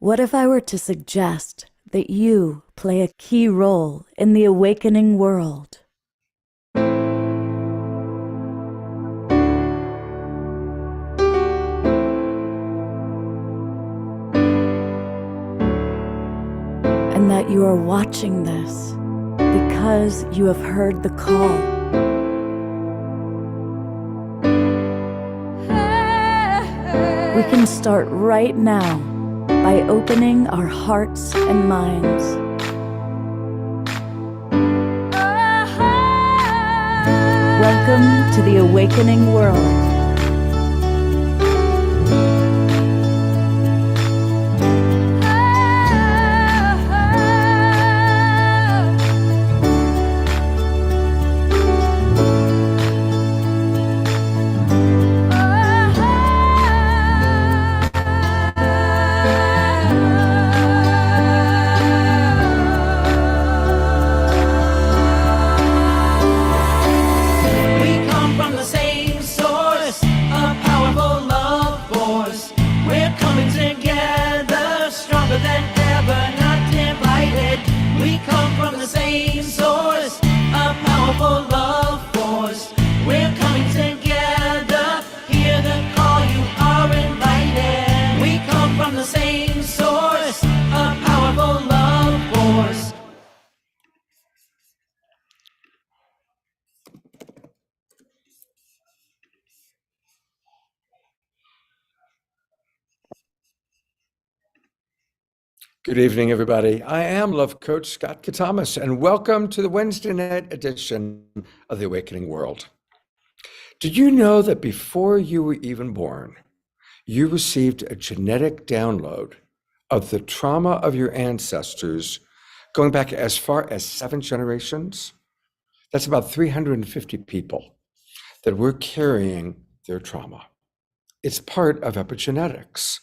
What if I were to suggest that you play a key role in the awakening world? And that you are watching this because you have heard the call. We can start right now by opening our hearts and minds. Welcome to the awakening world. Good evening, everybody. I am Love Coach Scott Katamas, and welcome to the Wednesday night edition of The Awakening World. Did you know that before you were even born, you received a genetic download of the trauma of your ancestors going back as far as 7 generations? That's about 350 people that were carrying their trauma. It's part of epigenetics.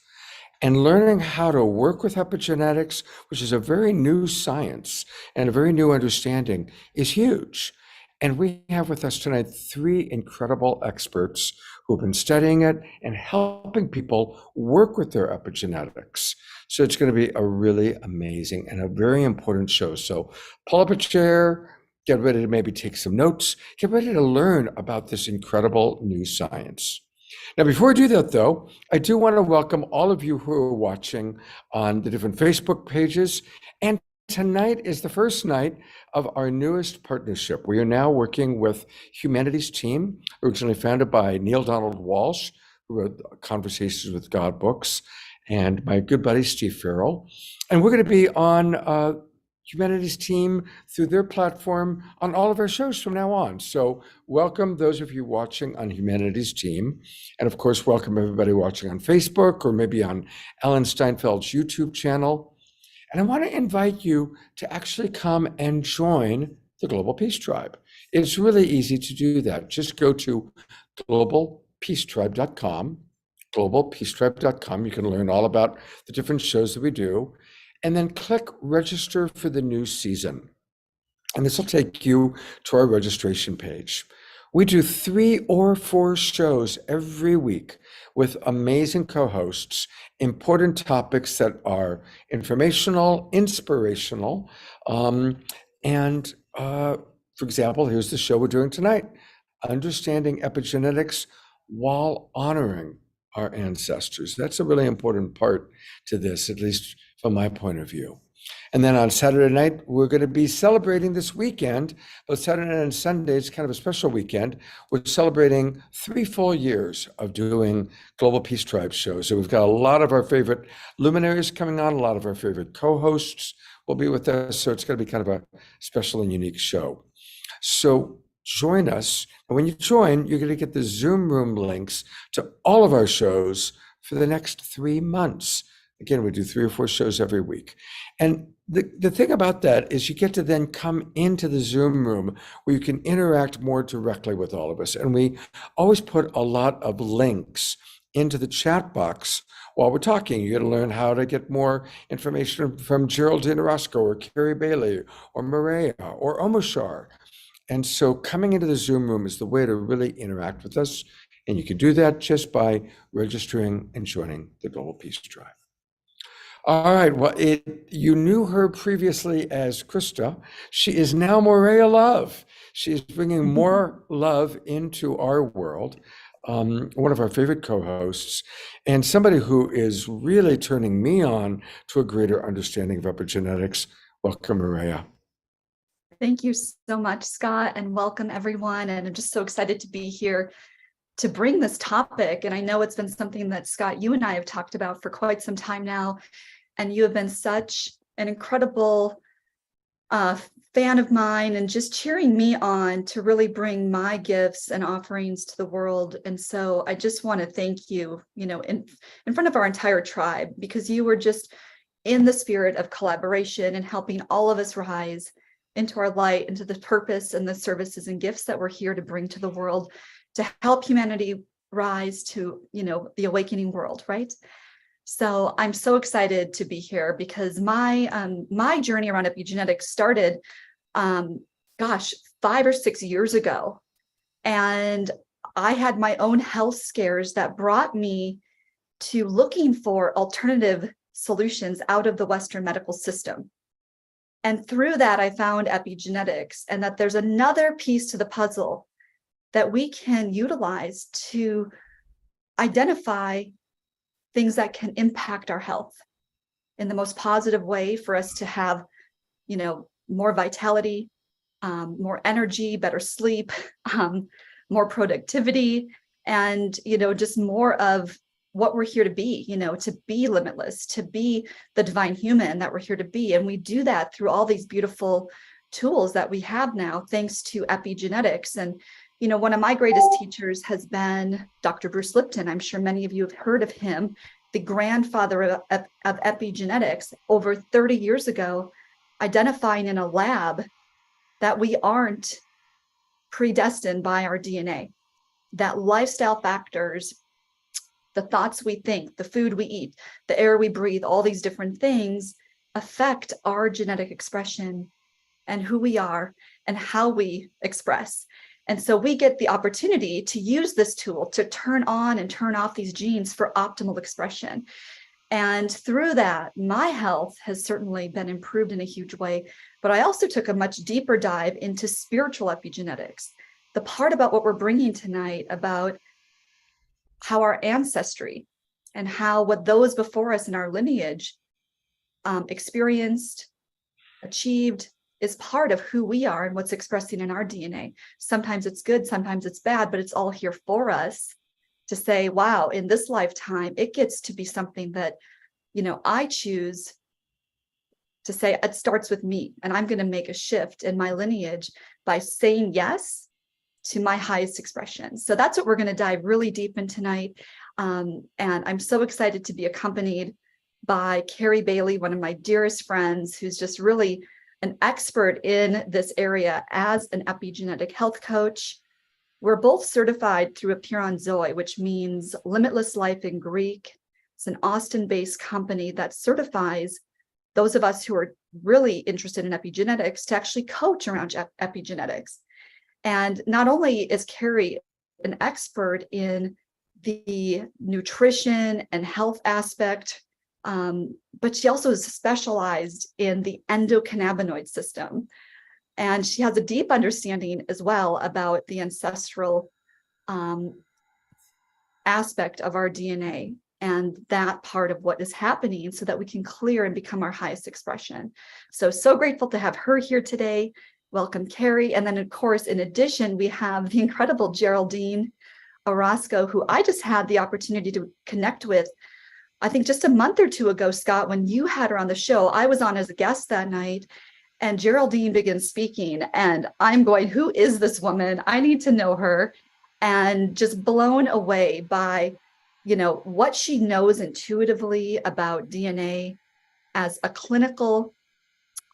And learning how to work with epigenetics, which is a very new science and a very new understanding, is huge. And we have with us tonight 3 incredible experts who have been studying it and helping people work with their epigenetics. So it's going to be a really amazing and a very important show. So pull up a chair, get ready to maybe take some notes, get ready to learn about this incredible new science. Now, before I do that, though, I do want to welcome all of you who are watching on the different Facebook pages. And tonight is the first night of our newest partnership. We are now working with Humanities Team, originally founded by Neil Donald Walsh, who wrote Conversations with God books, and my good buddy, Steve Farrell. And we're going to be on Humanities Team through their platform on all of our shows from now on. So welcome those of you watching on Humanities Team. And of course, welcome everybody watching on Facebook or maybe on Ellen Steinfeld's YouTube channel. And I want to invite you to actually come and join the Global Peace Tribe. It's really easy to do that. Just go to globalpeacetribe.com, globalpeacetribe.com. You can learn all about the different shows that we do. And then click register for the new season. And this will take you to our registration page. We do 3 or 4 shows every week with amazing co-hosts, important topics that are informational, inspirational. For example, here's the show we're doing tonight, Understanding Epigenetics While Honoring Our Ancestors. That's a really important part to this, at least from my point of view. And then on Saturday night, we're going to be celebrating this weekend, but Saturday night and Sunday is kind of a special weekend. We're celebrating 3 full years of doing Global Peace Tribe shows. So we've got a lot of our favorite luminaries coming on, a lot of our favorite co-hosts will be with us. So it's going to be kind of a special and unique show. So join us. And when you join, you're going to get the Zoom room links to all of our shows for the next 3 months. Again, we do 3 or 4 shows every week. And the thing about that is you get to then come into the Zoom room where you can interact more directly with all of us. And we always put a lot of links into the chat box while we're talking. You're going to learn how to get more information from Geraldine Orozco or Carrie Bailey or Maria or Omoshar. And so coming into the Zoom room is the way to really interact with us. And you can do that just by registering and joining the Global Peace Tribe. All right. Well, you knew her previously as Krista. She is now Morea Love. She is bringing more love into our world. One of our favorite co-hosts, and somebody who is really turning me on to a greater understanding of epigenetics. Welcome, Morea. Thank you so much, Scott, and welcome everyone. And I'm just so excited to be here to bring this topic. And I know it's been something that, Scott, you and I have talked about for quite some time now. And you have been such an incredible fan of mine and just cheering me on to really bring my gifts and offerings to the world. And so I just want to thank you, in front of our entire tribe, because you were just in the spirit of collaboration and helping all of us rise into our light, into the purpose and the services and gifts that we're here to bring to the world to help humanity rise to, the awakening world, right? So I'm so excited to be here because my journey around epigenetics started, 5 or 6 years ago. And I had my own health scares that brought me to looking for alternative solutions out of the Western medical system. And through that, I found epigenetics, and that there's another piece to the puzzle that we can utilize to identify things that can impact our health in the most positive way for us to have, more vitality, more energy, better sleep, more productivity, and, just more of what we're here to be, to be limitless, to be the divine human that we're here to be. And we do that through all these beautiful tools that we have now, thanks to epigenetics. And, one of my greatest teachers has been Dr. Bruce Lipton. I'm sure many of you have heard of him, the grandfather of epigenetics, over 30 years ago, identifying in a lab that we aren't predestined by our DNA, that lifestyle factors, the thoughts we think, the food we eat, the air we breathe, all these different things affect our genetic expression and who we are and how we express. And so we get the opportunity to use this tool to turn on and turn off these genes for optimal expression. And through that, my health has certainly been improved in a huge way. But I also took a much deeper dive into spiritual epigenetics, the part about what we're bringing tonight about how our ancestry and how what those before us in our lineage experienced, achieved, is part of who we are and what's expressing in our DNA. Sometimes it's good, sometimes it's bad, but it's all here for us to say, wow, in this lifetime, it gets to be something that, I choose to say it starts with me, and I'm going to make a shift in my lineage by saying yes to my highest expression. So that's what we're going to dive really deep in tonight. And I'm so excited to be accompanied by Carrie Bailey, one of my dearest friends, who's just really an expert in this area as an epigenetic health coach. We're both certified through Epiron Zoe, which means limitless life in Greek. It's an Austin-based company that certifies those of us who are really interested in epigenetics to actually coach around epigenetics. And not only is Carrie an expert in the nutrition and health aspect, but she also is specialized in the endocannabinoid system. And she has a deep understanding as well about the ancestral aspect of our DNA and that part of what is happening so that we can clear and become our highest expression. So grateful to have her here today. Welcome, Carrie. And then, of course, in addition, we have the incredible Geraldine Orozco, who I just had the opportunity to connect with, I think just a month or two ago, Scott, when you had her on the show. I was on as a guest that night, and Geraldine began speaking, and I'm going, who is this woman? I need to know her. And just blown away by, what she knows intuitively about DNA as a clinical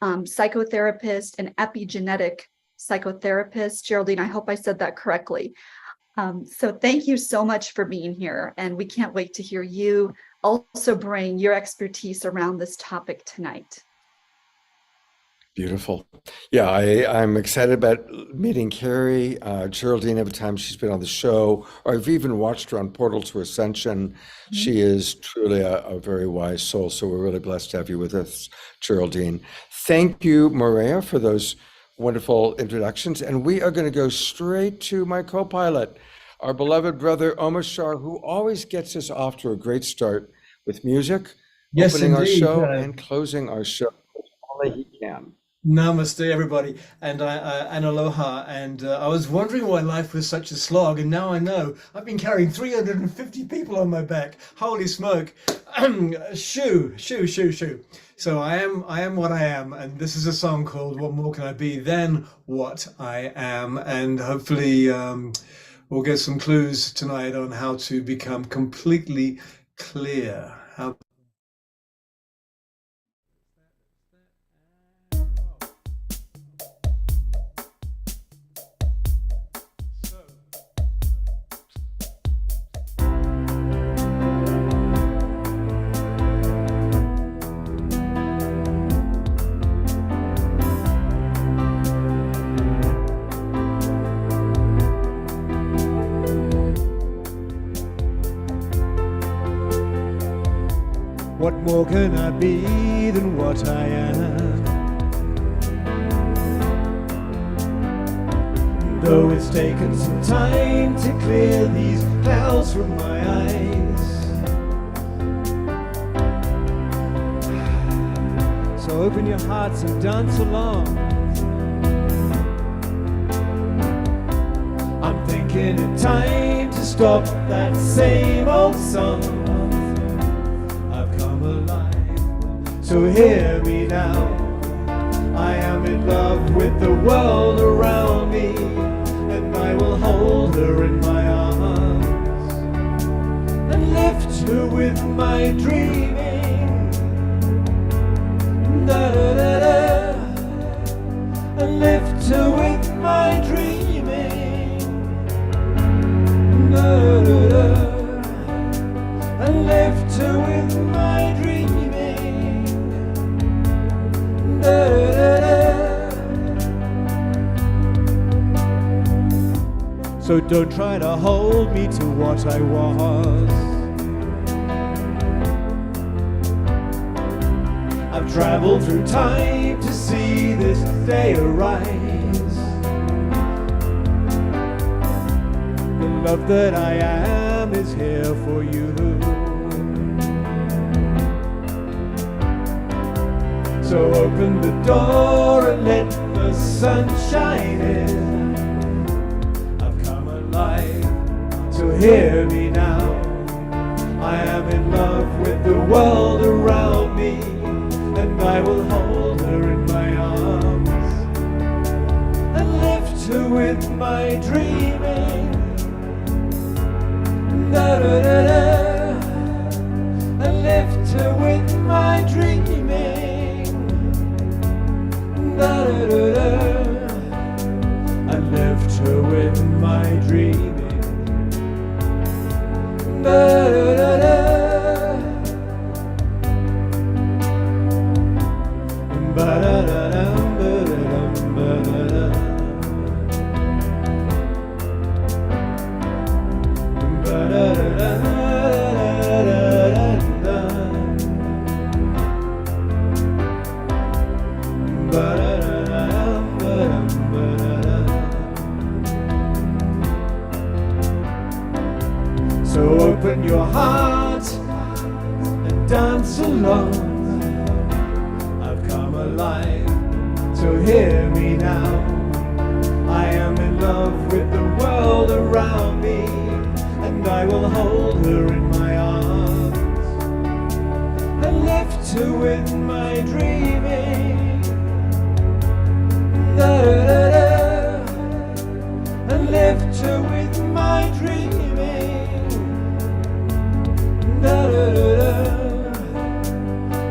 psychotherapist, an epigenetic psychotherapist. Geraldine, I hope I said that correctly. So thank you so much for being here. And we can't wait to hear you also bring your expertise around this topic tonight. Beautiful. Yeah, I'm excited about meeting Carrie, Geraldine, every time she's been on the show, or I've even watched her on Portal to Ascension. Mhm. She is truly a very wise soul, so we're really blessed to have you with us, Geraldine. Thank you, Maria, for those wonderful introductions. And we are going to go straight to my co-pilot, our beloved brother, Omar Shah, who always gets us off to a great start with music, Yes, opening our indeed. show and closing our show as only he can. Namaste, everybody, and aloha. And I was wondering why life was such a slog, and now I know. I've been carrying 350 people on my back. Holy smoke! Shoo, shoo, shoo, shoo. So I am what I am, and this is a song called "What More Can I Be Than What I Am," and hopefully we'll get some clues tonight on how to become completely clear. How What more can I be than what I am? Though it's taken some time to clear these clouds from my eyes. So open your hearts and dance along. I'm thinking it's time to stop that same old song. So hear me now, I am in love with the world around me, and I will hold her in my arms, and lift her with my dreaming, da da da da, and lift her with my dreaming, da da da, and lift her with my dreaming. So don't try to hold me to what I was. I've traveled through time to see this day arise. The love that I am is here for you. So open the door and let the sun shine in. I've come alive, so hear me now. I am in love with the world around me, and I will hold her in my arms, and lift her with my dreaming, da da da da, and lift her with my dreaming. Da, da, da, da. I left her with my dreaming. Da, da, da, da. Ba, da, da, da, ba, da, da, ba, da, da. Ba, da, da, da, da, da, da, da. Ba, da. So open your heart and dance along. I've come alive, so hear me now. I am in love with the world around me, and I will hold her in my arms, and lift her with my dreaming. Da, da, da, da. And lift her with my dreaming. Da, da, da, da.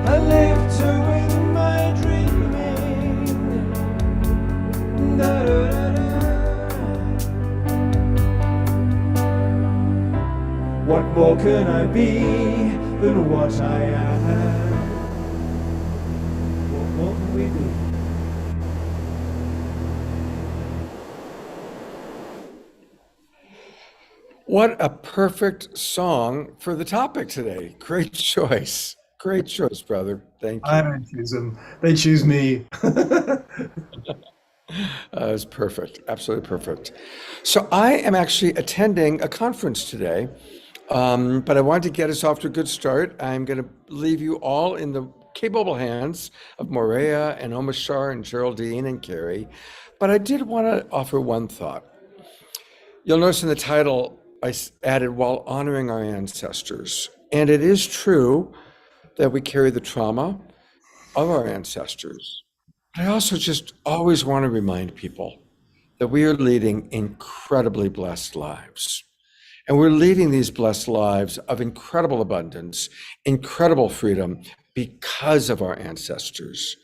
I lift her with my dreaming. Da, da, da, da. What more can I be than what I am? What more can we do? what a perfect song for the topic today. Great choice. Great choice, brother. Thank I you. don't choose them. They choose me. It's perfect. Absolutely perfect. So I am actually attending a conference today, but I wanted to get us off to a good start. I'm going to leave you all in the capable hands of Morea and Omashar and Geraldine and Carrie. But I did want to offer one thought. You'll notice in the title, I added while honoring our ancestors. And it is true that we carry the trauma of our ancestors. But I also just always want to remind people that we are leading incredibly blessed lives. And we're leading these blessed lives of incredible abundance, incredible freedom because of our ancestors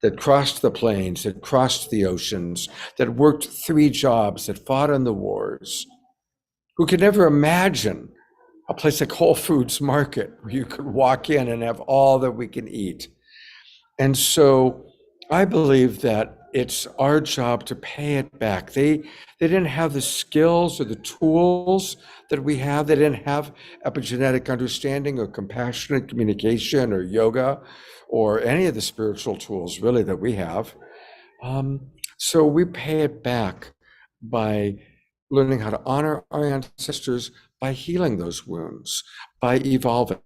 that crossed the plains, that crossed the oceans, that worked 3 jobs, that fought in the wars, who could never imagine a place like Whole Foods Market where you could walk in and have all that we can eat. And so I believe that it's our job to pay it back. They didn't have the skills or the tools that we have. They didn't have epigenetic understanding or compassionate communication or yoga or any of the spiritual tools really that we have. So we pay it back by learning how to honor our ancestors, by healing those wounds, by evolving,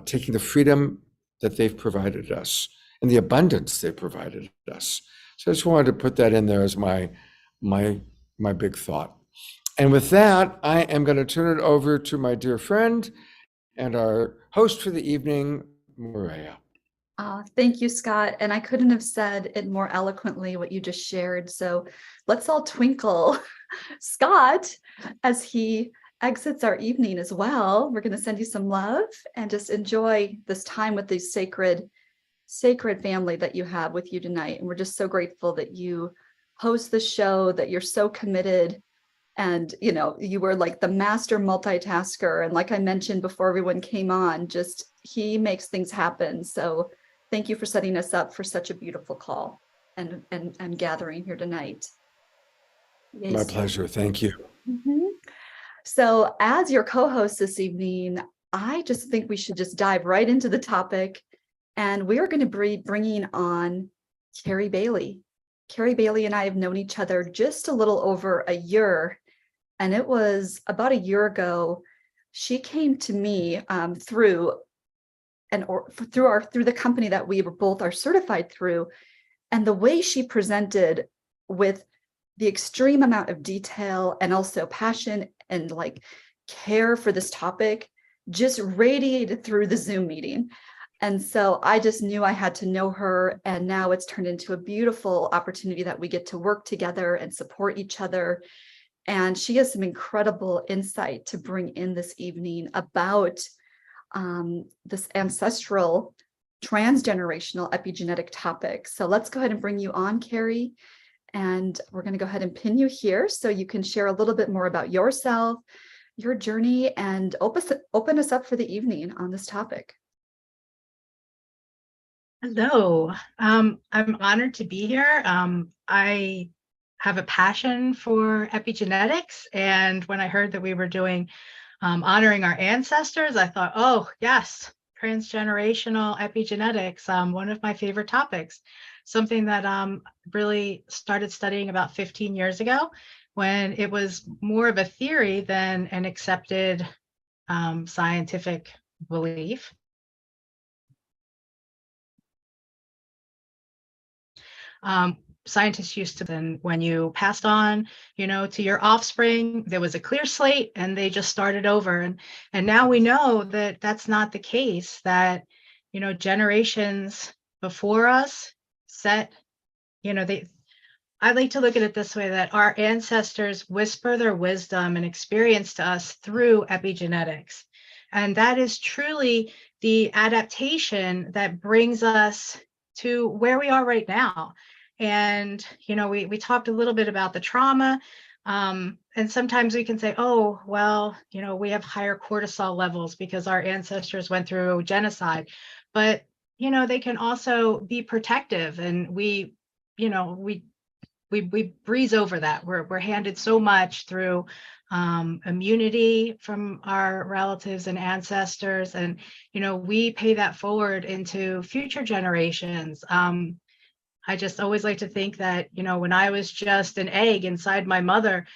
taking the freedom that they've provided us and the abundance they've provided us. So I just wanted to put that in there as my big thought. And with that, I am going to turn it over to my dear friend and our host for the evening, Maria. Thank you, Scott. And I couldn't have said it more eloquently what you just shared. So let's all twinkle Scott as he exits our evening as well. We're going to send you some love and just enjoy this time with the sacred family that you have with you tonight. And we're just so grateful that you host the show, that you're so committed. And, you know, you were like the master multitasker. And like I mentioned before everyone came on, just he makes things happen. So thank you for setting us up for such a beautiful call and gathering here tonight. Yay, My so- pleasure. Thank you. Mhm. So as your co-host this evening, I just think we should just dive right into the topic. And we are going to be bringing on Carrie Bailey. Carrie Bailey and I have known each other just a little over a year. And it was about a year ago, she came to me through the company that we were both are certified through. And the way she presented with the extreme amount of detail and also passion and like care for this topic just radiated through the Zoom meeting. And so I just knew I had to know her. And now it's turned into a beautiful opportunity that we get to work together and support each other. And she has some incredible insight to bring in this evening about this ancestral transgenerational epigenetic topic. So let's go ahead and bring you on, Carrie. And we're going to go ahead and pin you here so you can share a little bit more about yourself, your journey, and open us up for the evening on this topic. Hello, I'm honored to be here. I have a passion for epigenetics, and when I heard that we were doing honoring our ancestors, I thought, oh yes, transgenerational epigenetics, one of my favorite topics, something that really started studying about 15 years ago when it was more of a theory than an accepted scientific belief. Scientists used to then when you passed on, to your offspring, there was a clear slate and they just started over. And now we know that that's not the case, that, generations before us set, I like to look at it this way, that our ancestors whisper their wisdom and experience to us through epigenetics. And that is truly the adaptation that brings us to where we are right now. And, we talked a little bit about the trauma. And sometimes we can say, oh, well, we have higher cortisol levels because our ancestors went through genocide. But, they can also be protective. And we breeze over that. We're handed so much through immunity from our relatives and ancestors. And, we pay that forward into future generations. I just always like to think that, when I was just an egg inside my mother,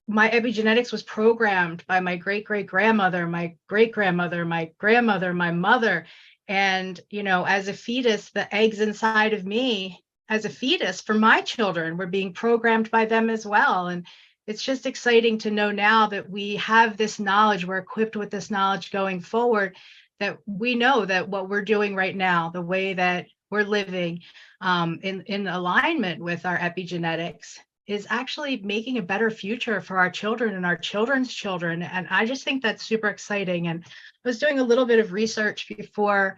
my epigenetics was programmed by my great-great-grandmother, my great-grandmother, my grandmother, my mother. And, as a fetus, the eggs inside of me as a fetus for my children were being programmed by them as well. And it's just exciting to know now that we have this knowledge, we're equipped with this knowledge going forward, that we know that what we're doing right now, the way that we're living in alignment with our epigenetics, is actually making a better future for our children and our children's children. And I just think that's super exciting. And I was doing a little bit of research before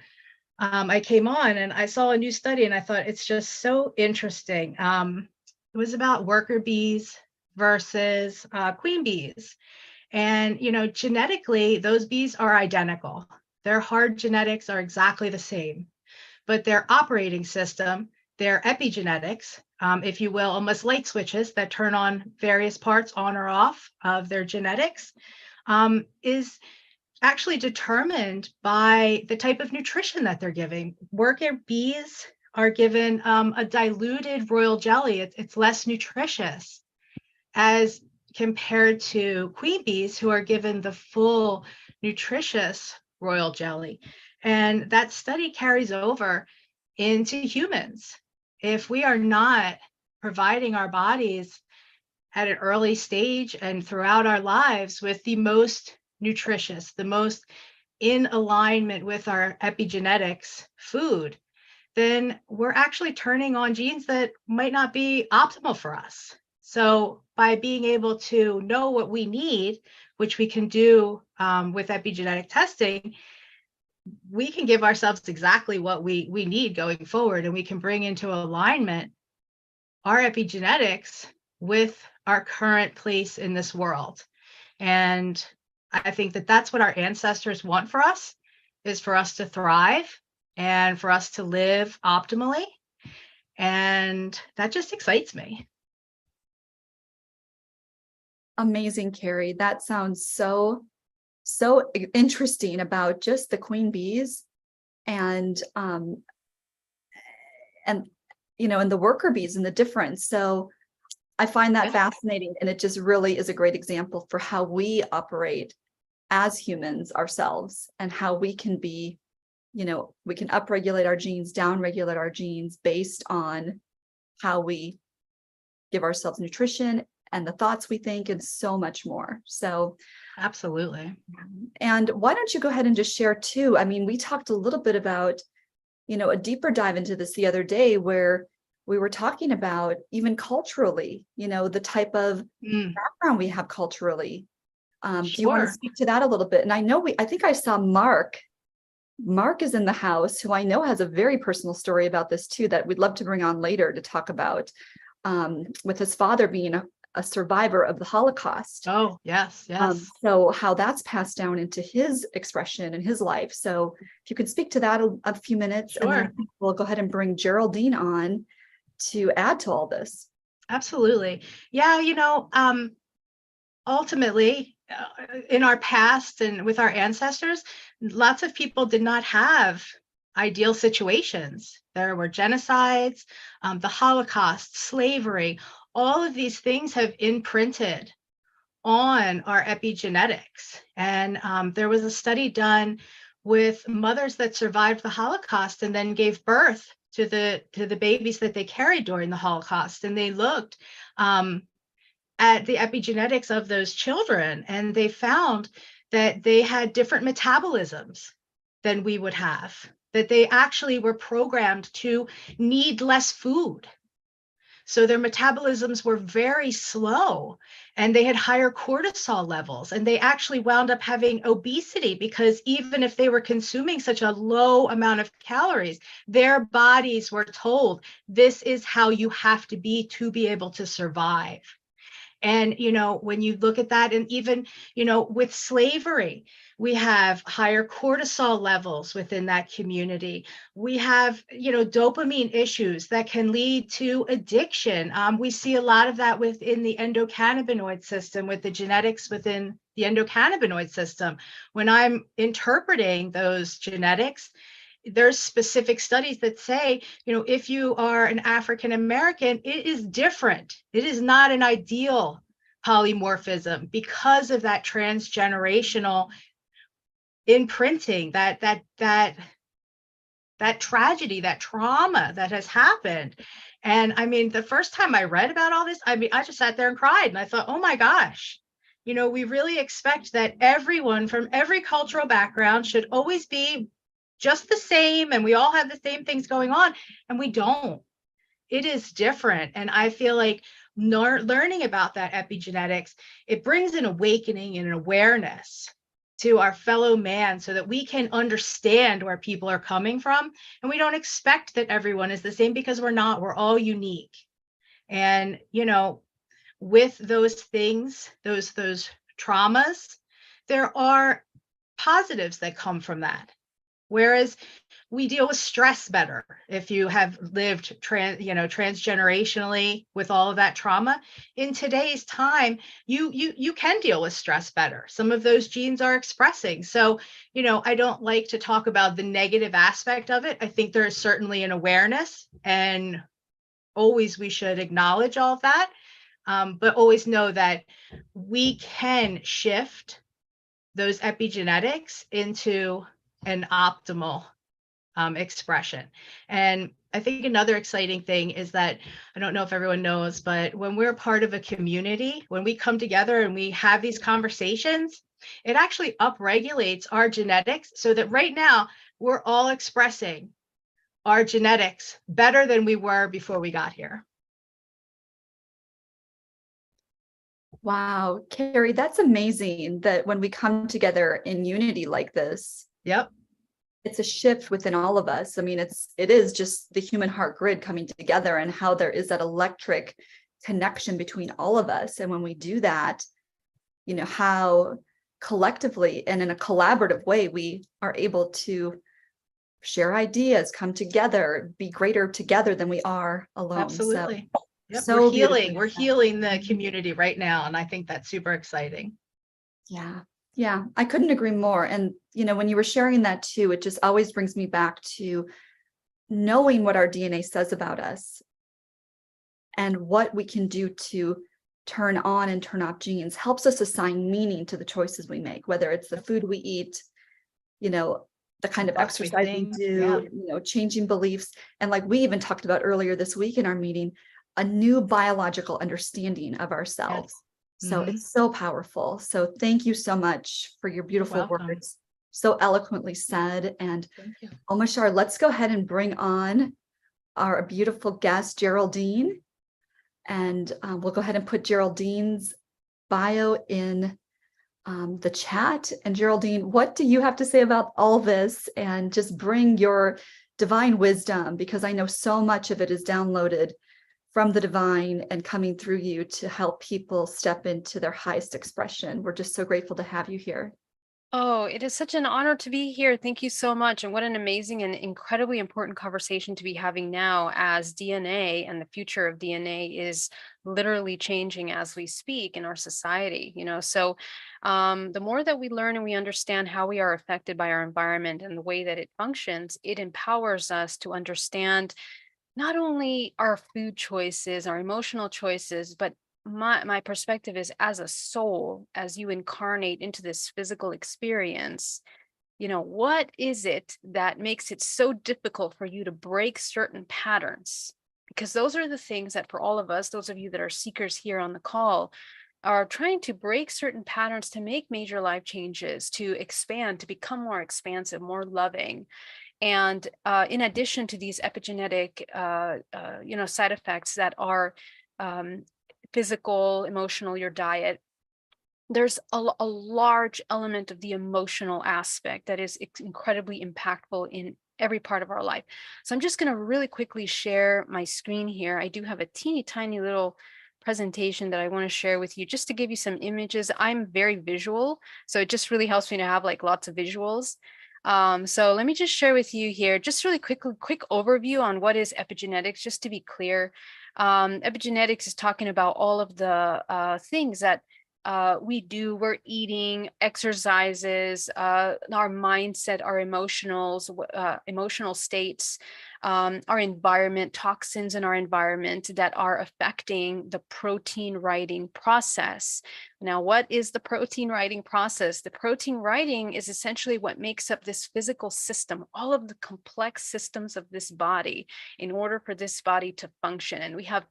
I came on, and I saw a new study, and I thought it's just so interesting. It was about worker bees versus queen bees. And, genetically, those bees are identical. Their hard genetics are exactly the same, but their operating system, their epigenetics, if you will, almost light switches that turn on various parts on or off of their genetics, is actually determined by the type of nutrition that they're giving. Worker bees are given a diluted royal jelly. It's less nutritious as compared to queen bees, who are given the full nutritious royal jelly. And that study carries over into humans. If we are not providing our bodies at an early stage and throughout our lives with the most nutritious, the most in alignment with our epigenetics food, then we're actually turning on genes that might not be optimal for us. So by being able to know what we need, which we can do with epigenetic testing, we can give ourselves exactly what we need going forward, and we can bring into alignment our epigenetics with our current place in this world. And I think that that's what our ancestors want for us, is for us to thrive and for us to live optimally. And that just excites me. Amazing, Carrie. That sounds so interesting about just the queen bees and and the worker bees and the difference. So I find that fascinating, and it just really is a great example for how we operate as humans ourselves, and how we can be, we can upregulate our genes, downregulate our genes based on how we give ourselves nutrition and the thoughts we think, and so much more. So absolutely. And why don't you go ahead and just share too? I mean, we talked a little bit about, a deeper dive into this the other day, where we were talking about even culturally, the type of background we have culturally. Do you want to speak to that a little bit? And I think I saw Mark is in the house, who I know has a very personal story about this too, that we'd love to bring on later to talk about, with his father being a survivor of the Holocaust. Oh, yes. So how that's passed down into his expression in his life. So if you could speak to that a few minutes, and then we'll go ahead and bring Geraldine on to add to all this. Absolutely. Yeah, ultimately, in our past and with our ancestors, lots of people did not have ideal situations. There were genocides, the Holocaust, slavery. All of these things have imprinted on our epigenetics. And there was a study done with mothers that survived the Holocaust and then gave birth to the babies that they carried during the Holocaust. And they looked at the epigenetics of those children, and they found that they had different metabolisms than we would have, that they actually were programmed to need less food. So their metabolisms were very slow, and they had higher cortisol levels, and they actually wound up having obesity, because even if they were consuming such a low amount of calories, their bodies were told, this is how you have to be able to survive. And, when you look at that, and even, with slavery, we have higher cortisol levels within that community. We have, dopamine issues that can lead to addiction. We see a lot of that within the endocannabinoid system, with the genetics within the endocannabinoid system. When I'm interpreting those genetics, there's specific studies that say, if you are an African American, it is different. It is not an ideal polymorphism because of that transgenerational imprinting, that tragedy, that trauma that has happened. And I mean, the first time I read about all this, I just sat there and cried, and I thought, oh my gosh, we really expect that everyone from every cultural background should always be just the same, and we all have the same things going on, and we don't. It is different. And I feel like learning about that epigenetics, it brings an awakening and an awareness to our fellow man, so that we can understand where people are coming from, and we don't expect that everyone is the same, because we're not. We're all unique. And with those things, those traumas, there are positives that come from that. Whereas we deal with stress better if you have lived transgenerationally with all of that trauma. In today's time, you can deal with stress better. Some of those genes are expressing. So, I don't like to talk about the negative aspect of it. I think there is certainly an awareness, and always we should acknowledge all of that. But always know that we can shift those epigenetics into an optimal expression. And I think another exciting thing is that, I don't know if everyone knows, but when we're part of a community, when we come together and we have these conversations, it actually upregulates our genetics, so that right now we're all expressing our genetics better than we were before we got here. Wow, Carrie, that's amazing that when we come together in unity like this, Yep. it's a shift within all of us. I mean, it is just the human heart grid coming together, and how there is that electric connection between all of us. And when we do that, how collectively and in a collaborative way, we are able to share ideas, come together, be greater together than we are alone. Absolutely. So, Yep. so We're healing the community right now. And I think that's super exciting. Yeah, I couldn't agree more. And, when you were sharing that too, it just always brings me back to knowing what our DNA says about us and what we can do to turn on and turn off genes helps us assign meaning to the choices we make, whether it's the food we eat, the kind of exercise we do, changing beliefs. And like we even talked about earlier this week in our meeting, a new biological understanding of ourselves. Yes. So it's so powerful. So thank you so much for your beautiful words. So eloquently said. And Omashar, let's go ahead and bring on our beautiful guest, Geraldine. And we'll go ahead and put Geraldine's bio in the chat. And Geraldine, what do you have to say about all this? And just bring your divine wisdom, because I know so much of it is downloaded from the divine and coming through you to help people step into their highest expression. We're just so grateful to have you here. Oh, it is such an honor to be here. Thank you so much. And what an amazing and incredibly important conversation to be having now, as DNA and the future of DNA is literally changing as we speak in our society. So the more that we learn and we understand how we are affected by our environment and the way that it functions, it empowers us to understand not only our food choices, our emotional choices, but my perspective is, as a soul, as you incarnate into this physical experience, what is it that makes it so difficult for you to break certain patterns? Because those are the things that, for all of us, those of you that are seekers here on the call, are trying to break certain patterns to make major life changes, to expand, to become more expansive, more loving. And in addition to these epigenetic, side effects that are physical, emotional, your diet, there's a large element of the emotional aspect that is incredibly impactful in every part of our life. So I'm just going to really quickly share my screen here. I do have a teeny tiny little presentation that I want to share with you, just to give you some images. I'm very visual, so it just really helps me to have like lots of visuals. So let me just share with you here, just really quick overview on what is epigenetics, just to be clear. Epigenetics is talking about all of the things that we do. We're eating, exercises, our mindset, our emotional states, our environment, toxins in our environment that are affecting the protein writing process. Now, what is the protein writing process? The protein writing is essentially what makes up this physical system, all of the complex systems of this body, in order for this body to function. And we have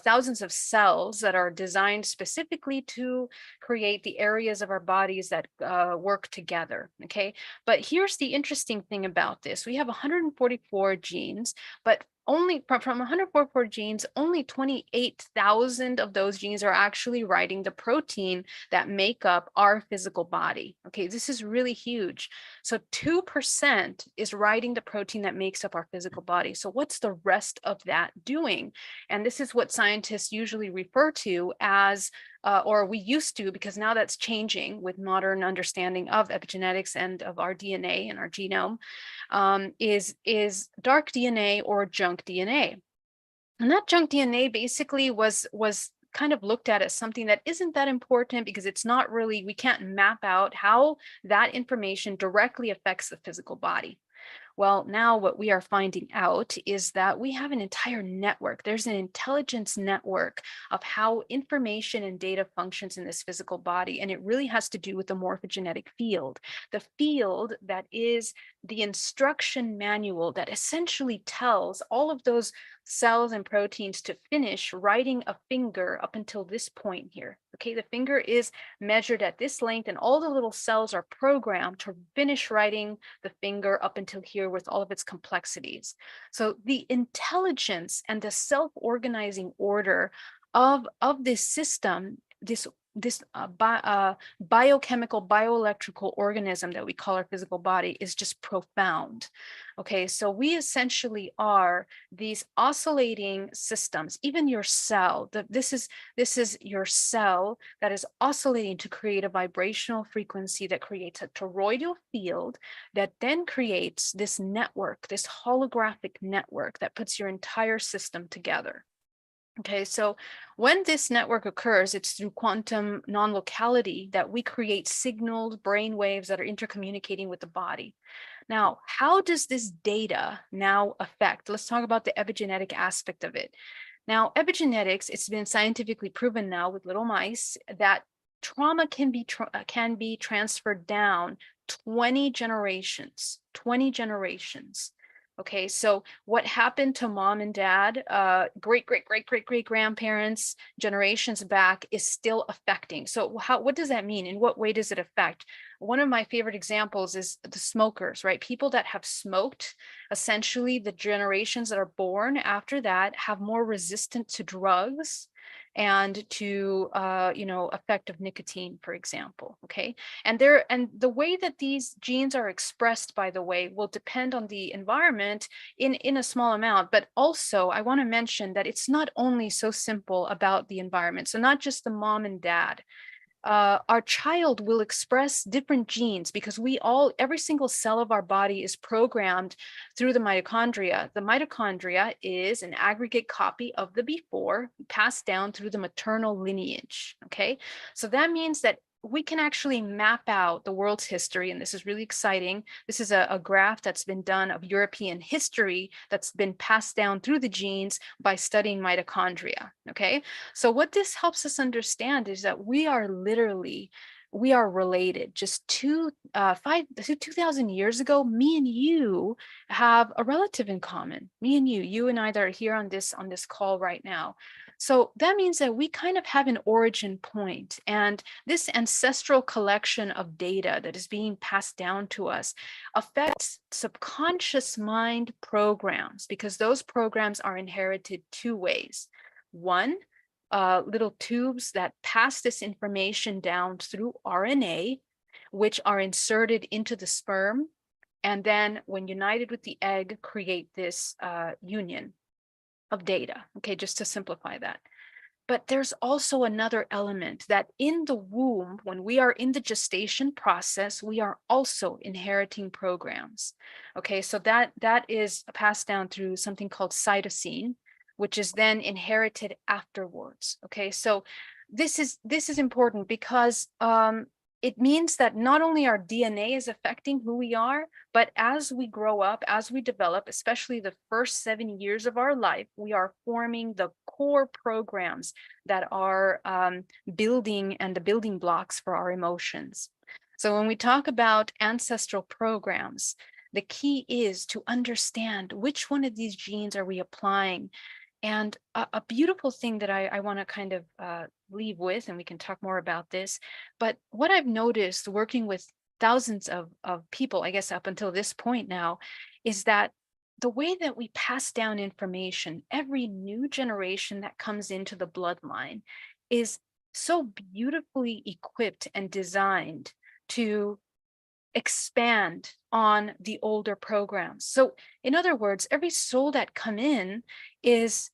thousands of cells that are designed specifically to create the areas of our bodies that work together, okay? But here's the interesting thing about this. We have 144 genes, but only from 144 genes, only 28,000 of those genes are actually writing the protein that make up our physical body. Okay, this is really huge. So 2% is writing the protein that makes up our physical body. So what's the rest of that doing? And this is what scientists usually refer to as or we used to, because now that's changing with modern understanding of epigenetics and of our DNA and our genome, is dark DNA or junk DNA. And that junk DNA basically was kind of looked at as something that isn't that important, because it's not really, we can't map out how that information directly affects the physical body. Well, now what we are finding out is that we have an entire network. There's an intelligence network of how information and data functions in this physical body. And it really has to do with the morphogenetic field, the field that is the instruction manual that essentially tells all of those cells and proteins to finish writing a finger up until this point here. Okay, the finger is measured at this length, and all the little cells are programmed to finish writing the finger up until here with all of its complexities. So the intelligence and the self-organizing order of this system, this biochemical, bioelectrical organism that we call our physical body, is just profound. Okay, so we essentially are these oscillating systems. Even your cell, this is your cell that is oscillating to create a vibrational frequency that creates a toroidal field that then creates this network, this holographic network that puts your entire system together. Okay, so when this network occurs, it's through quantum non-locality that we create signaled brain waves that are intercommunicating with the body. Now, how does this data now affect? Let's talk about the epigenetic aspect of it. Now, epigenetics, it's been scientifically proven now with little mice that trauma can be transferred down 20 generations. Okay, so what happened to mom and dad, great grandparents, generations back, is still affecting. So what does that mean? In what way does it affect? One of my favorite examples is the smokers, right? People that have smoked, essentially the generations that are born after that have more resistant to drugs and to effect of nicotine, for example. Okay, and the way that these genes are expressed, by the way, will depend on the environment in a small amount. But also I want to mention that it's not only so simple about the environment. So not just the mom and dad. Our child will express different genes, because every single cell of our body is programmed through the mitochondria. The mitochondria is an aggregate copy of the before, passed down through the maternal lineage. Okay, so that means that we can actually map out the world's history, and this is really exciting. This is a graph that's been done of European history that's been passed down through the genes by studying mitochondria. Okay, so what this helps us understand is that we are related. Just 2,000 years ago, me and you have a relative in common. Me and you and I that are here on this call right now. So that means that we kind of have an origin point, and this ancestral collection of data that is being passed down to us affects subconscious mind programs, because those programs are inherited two ways. One, little tubes that pass this information down through RNA, which are inserted into the sperm, and then when united with the egg, create this union of data. Okay, just to simplify that. But there's also another element that in the womb, when we are in the gestation process, we are also inheriting programs. Okay, so that is passed down through something called cytosine, which is then inherited afterwards. Okay, so this is important because it means that not only our DNA is affecting who we are, but as we grow up, as we develop, especially the first 7 years of our life, we are forming the core programs that are building and the building blocks for our emotions. So when we talk about ancestral programs, the key is to understand which one of these genes are we applying. And a beautiful thing that I want to kind of leave with, and we can talk more about this, but what I've noticed working with thousands of people, I guess up until this point now, is that the way that we pass down information, every new generation that comes into the bloodline is so beautifully equipped and designed to expand on the older programs. So in other words, every soul that come in is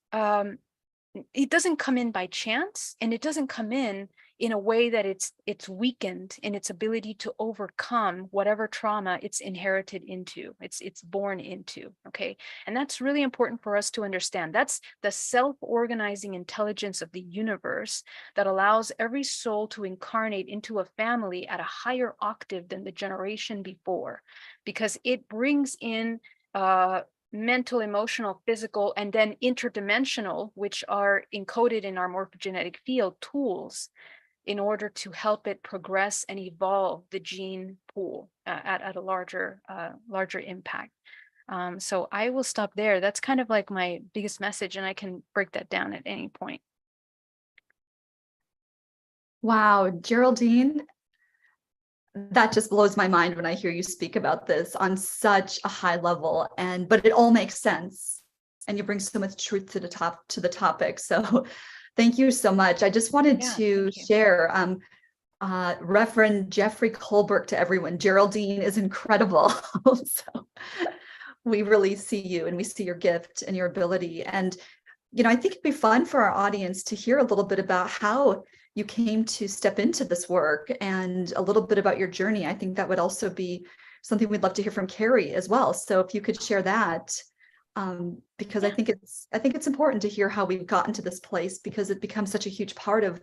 it doesn't come in by chance, and it doesn't come in a way that it's weakened in its ability to overcome whatever trauma it's inherited into, it's born into. Okay, and that's really important for us to understand. That's the self-organizing intelligence of the universe that allows every soul to incarnate into a family at a higher octave than the generation before, because it brings in mental, emotional, physical, and then interdimensional, which are encoded in our morphogenetic field, tools in order to help it progress and evolve the gene pool at a larger impact. So I will stop there. That's kind of like my biggest message, and I can break that down at any point. Wow, Geraldine, that just blows my mind when I hear you speak about this on such a high level, but it all makes sense, and you bring so much truth to the topic. So thank you so much. I just wanted to share Reverend Jeffrey Colbert to everyone. Geraldine is incredible. So we really see you, and we see your gift and your ability. And I think it'd be fun for our audience to hear a little bit about how you came to step into this work and a little bit about your journey. I think that would also be something we'd love to hear from Carrie as well. So if you could share that, because I think it's important to hear how we've gotten to this place, because it becomes such a huge part of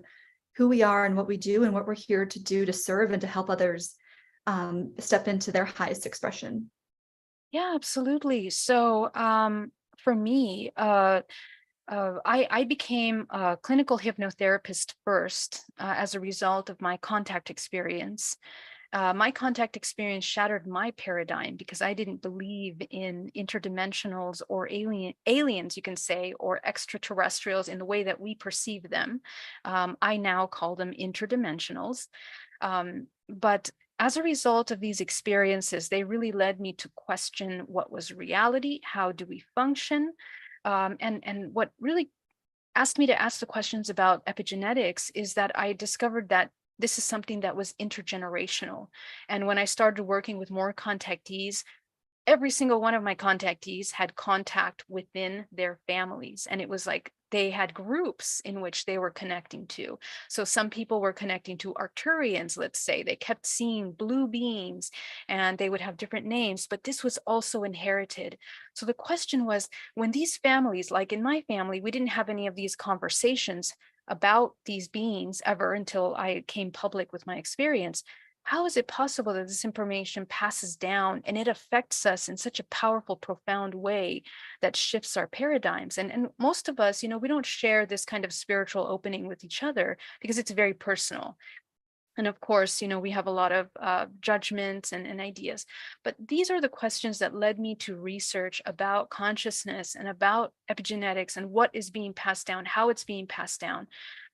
who we are and what we do and what we're here to do, to serve and to help others step into their highest expression. Yeah, absolutely. So for me, I became a clinical hypnotherapist first as a result of my contact experience. My contact experience shattered my paradigm because I didn't believe in interdimensionals or aliens, you can say, or extraterrestrials in the way that we perceive them. I now call them interdimensionals. But as a result of these experiences, they really led me to question what was reality, how do we function, and what really asked me to ask the questions about epigenetics is that I discovered that this is something that was intergenerational. And when I started working with more contactees, every single one of my contactees had contact within their families. And it was like they had groups in which they were connecting to. So some people were connecting to Arcturians, let's say. They kept seeing blue beings and they would have different names, but this was also inherited. So the question was, when these families, like in my family, we didn't have any of these conversations about these beings ever until I came public with my experience. How is it possible that this information passes down and it affects us in such a powerful, profound way that shifts our paradigms? And most of us, we don't share this kind of spiritual opening with each other because it's very personal. And of course, we have a lot of judgments and ideas. But these are the questions that led me to research about consciousness and about epigenetics and what is being passed down, how it's being passed down.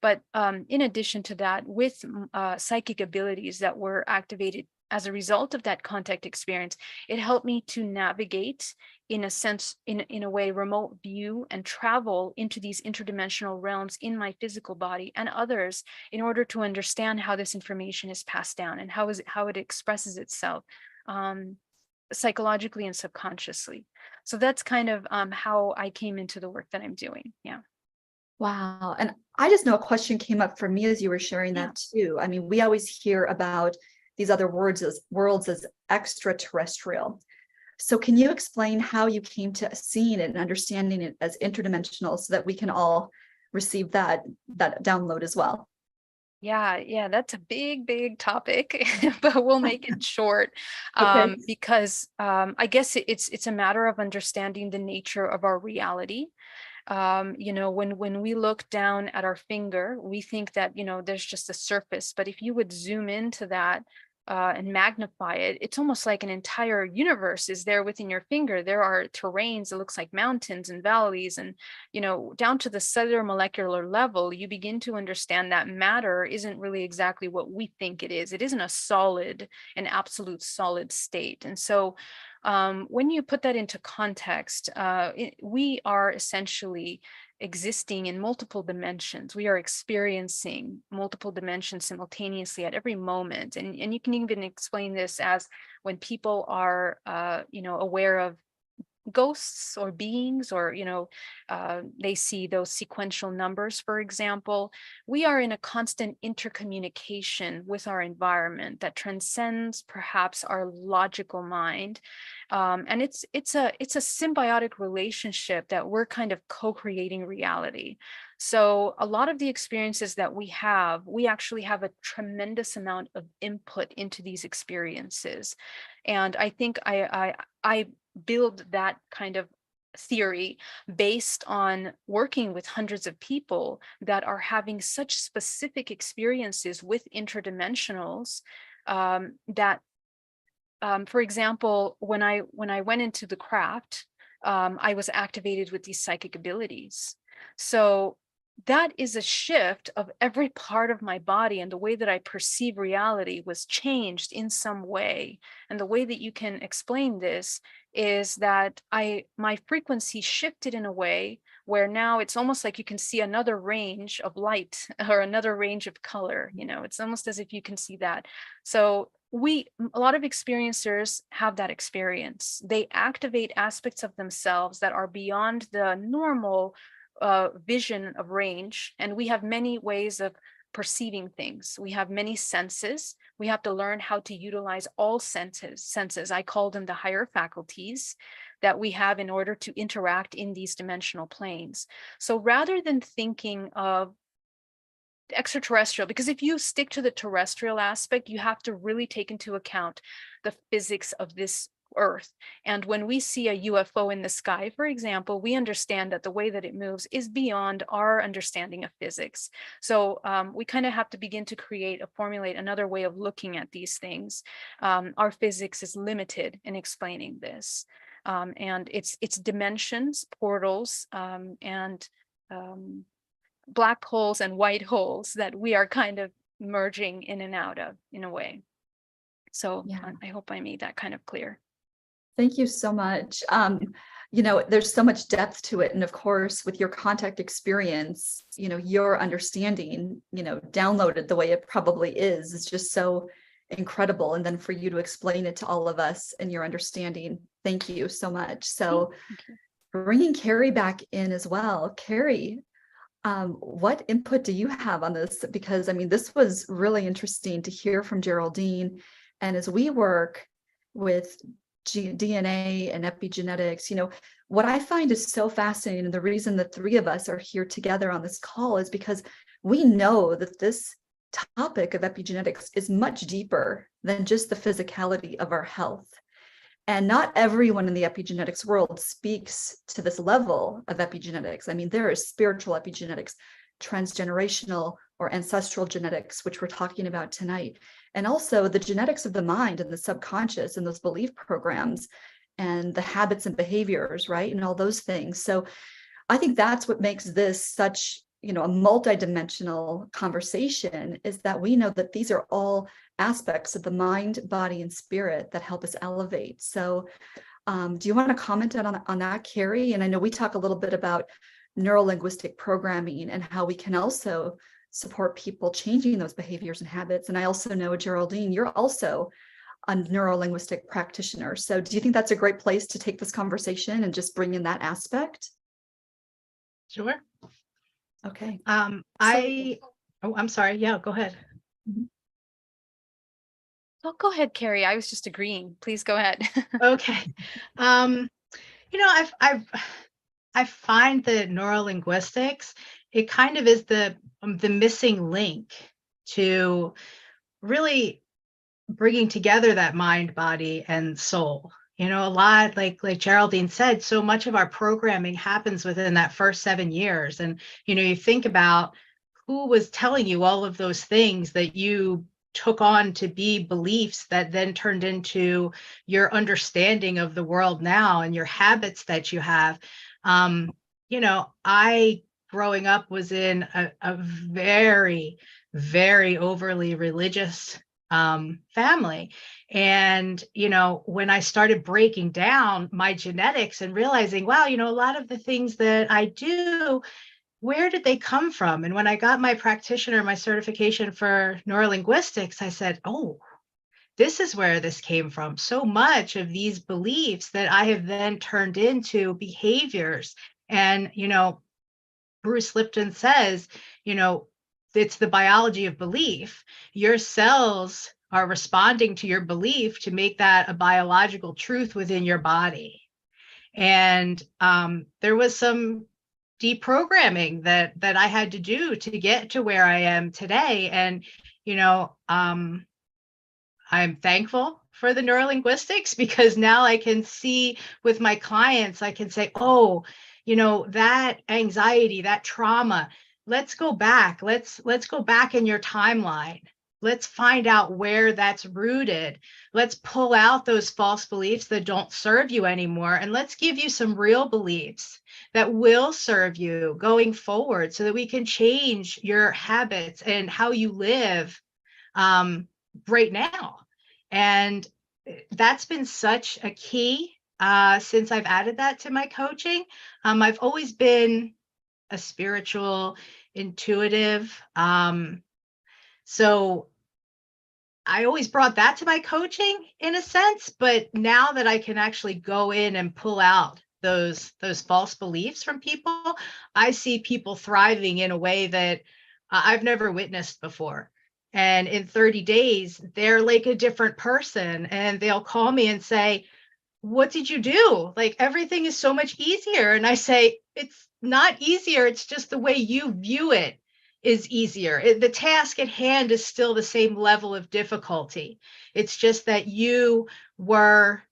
But in addition to that, with psychic abilities that were activated as a result of that contact experience, it helped me to navigate, in a sense, in a way, remote view and travel into these interdimensional realms in my physical body and others in order to understand how this information is passed down and how it expresses itself psychologically and subconsciously. So that's kind of how I came into the work that I'm doing. Yeah. Wow. And I just know a question came up for me as you were sharing Yeah. that too. I mean, we always hear about these other worlds as extraterrestrial. So can you explain how you came to seeing it and understanding it as interdimensional so that we can all receive that download as well? Yeah, that's a big topic, but we'll make it short, Okay. because I guess it's a matter of understanding the nature of our reality. You know, when we look down at our finger, we think that, you know, there's just a surface, but if you would zoom into that and magnify it, it's almost like an entire universe is there within your finger. There are terrains, it looks like mountains and valleys, and, you know, down to the cellular molecular level, you begin to understand that matter isn't really exactly what we think it is. It isn't a solid, an absolute solid state. And so when you put that into context, we are essentially existing in multiple dimensions. We are experiencing multiple dimensions simultaneously at every moment. And you can even explain this as when people are, you know, aware of ghosts or beings, or, you know, they see those sequential numbers, for example. We are in a constant intercommunication with our environment that transcends perhaps our logical mind. And it's a symbiotic relationship that we're kind of co-creating reality. So a lot of the experiences that we actually have a tremendous amount of input into these experiences. And I think I build that kind of theory based on working with hundreds of people that are having such specific experiences with interdimensionals, that for example, when I went into the craft, I was activated with these psychic abilities. So that is a shift of every part of my body, and the way that I perceive reality was changed in some way. And the way that you can explain this is that my frequency shifted in a way where now it's almost like you can see another range of light or another range of color. You know, it's almost as if you can see that. So a lot of experiencers have that experience. They activate aspects of themselves that are beyond the normal vision of range. And we have many ways of perceiving things. We have many senses. We have to learn how to utilize all senses. I call them the higher faculties that we have in order to interact in these dimensional planes. So rather than thinking of extraterrestrial, because if you stick to the terrestrial aspect, you have to really take into account the physics of this Earth. And when we see a UFO in the sky, for example, we understand that the way that it moves is beyond our understanding of physics. So we kind of have to begin to formulate another way of looking at these things. Our physics is limited in explaining this. And it's dimensions, portals, and black holes and white holes that we are kind of merging in and out of, in a way. So Yeah. I hope I made that kind of clear. Thank you so much. You know, there's so much depth to it. And of course, with your contact experience, you know, your understanding, you know, downloaded the way it probably is just so incredible. And then for you to explain it to all of us and your understanding, thank you so much. So bringing Carrie back in as well. Carrie, what input do you have on this? Because I mean, this was really interesting to hear from Geraldine. And as we work with DNA and epigenetics, you know, what I find is so fascinating, and the reason the three of us are here together on this call is because we know that this topic of epigenetics is much deeper than just the physicality of our health. And not everyone in the epigenetics world speaks to this level of epigenetics. I mean, there is spiritual epigenetics, transgenerational or ancestral genetics, which we're talking about tonight, and also the genetics of the mind and the subconscious and those belief programs and the habits and behaviors, right? And all those things. So I think that's what makes this such, you know, a multidimensional conversation, is that we know that these are all aspects of the mind, body, and spirit that help us elevate. So do you want to comment on that, Carrie? And I know we talk a little bit about neuro-linguistic programming and how we can also support people changing those behaviors and habits. And I also know, Geraldine, you're also a neuro-linguistic practitioner. So do you think that's a great place to take this conversation and just bring in that aspect? Sure. Okay. Oh, I'm sorry. Yeah, go ahead. Oh, go ahead, Carrie. I was just agreeing. Please go ahead. Okay. You know, I find that neurolinguistics, it kind of is the missing link to really bringing together that mind, body, and soul. You know, a lot like Geraldine said, so much of our programming happens within that first 7 years. And, you know, you think about who was telling you all of those things that you took on to be beliefs that then turned into your understanding of the world now and your habits that you have. You know, I growing up was in a very, very overly religious family. And, you know, when I started breaking down my genetics and realizing, wow, you know, a lot of the things that I do, where did they come from? And when I got my practitioner, my certification for neurolinguistics, I said, oh, this is where this came from. So much of these beliefs that I have then turned into behaviors. And, you know, Bruce Lipton says, you know, it's the biology of belief. Your cells are responding to your belief to make that a biological truth within your body. And there was some deprogramming that I had to do to get to where I am today. And, you know, I'm thankful for the neurolinguistics because now I can see with my clients, I can say, oh, you know, that anxiety, that trauma, let's go back. Let's go back in your timeline. Let's find out where that's rooted. Let's pull out those false beliefs that don't serve you anymore. And let's give you some real beliefs that will serve you going forward so that we can change your habits and how you live right now. And that's been such a key since I've added that to my coaching. I've always been a spiritual, intuitive. So I always brought that to my coaching in a sense, but now that I can actually go in and pull out those false beliefs from people, I see people thriving in a way that I've never witnessed before. And in 30 days, they're like a different person and they'll call me and say, what did you do? Like everything is so much easier. And I say, it's not easier. It's just the way you view it is easier. The task at hand is still the same level of difficulty. It's just that you were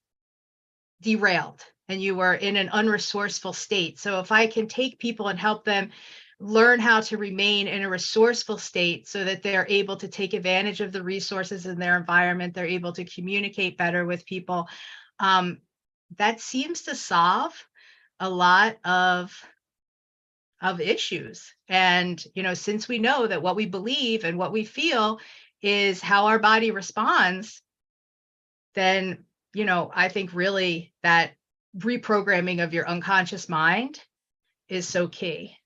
derailed and you were in an unresourceful state. So if I can take people and help them learn how to remain in a resourceful state so that they're able to take advantage of the resources in their environment, they're able to communicate better with people, that seems to solve a lot of issues. And, you know, since we know that what we believe and what we feel is how our body responds, then, you know, I think really that reprogramming of your unconscious mind is so key.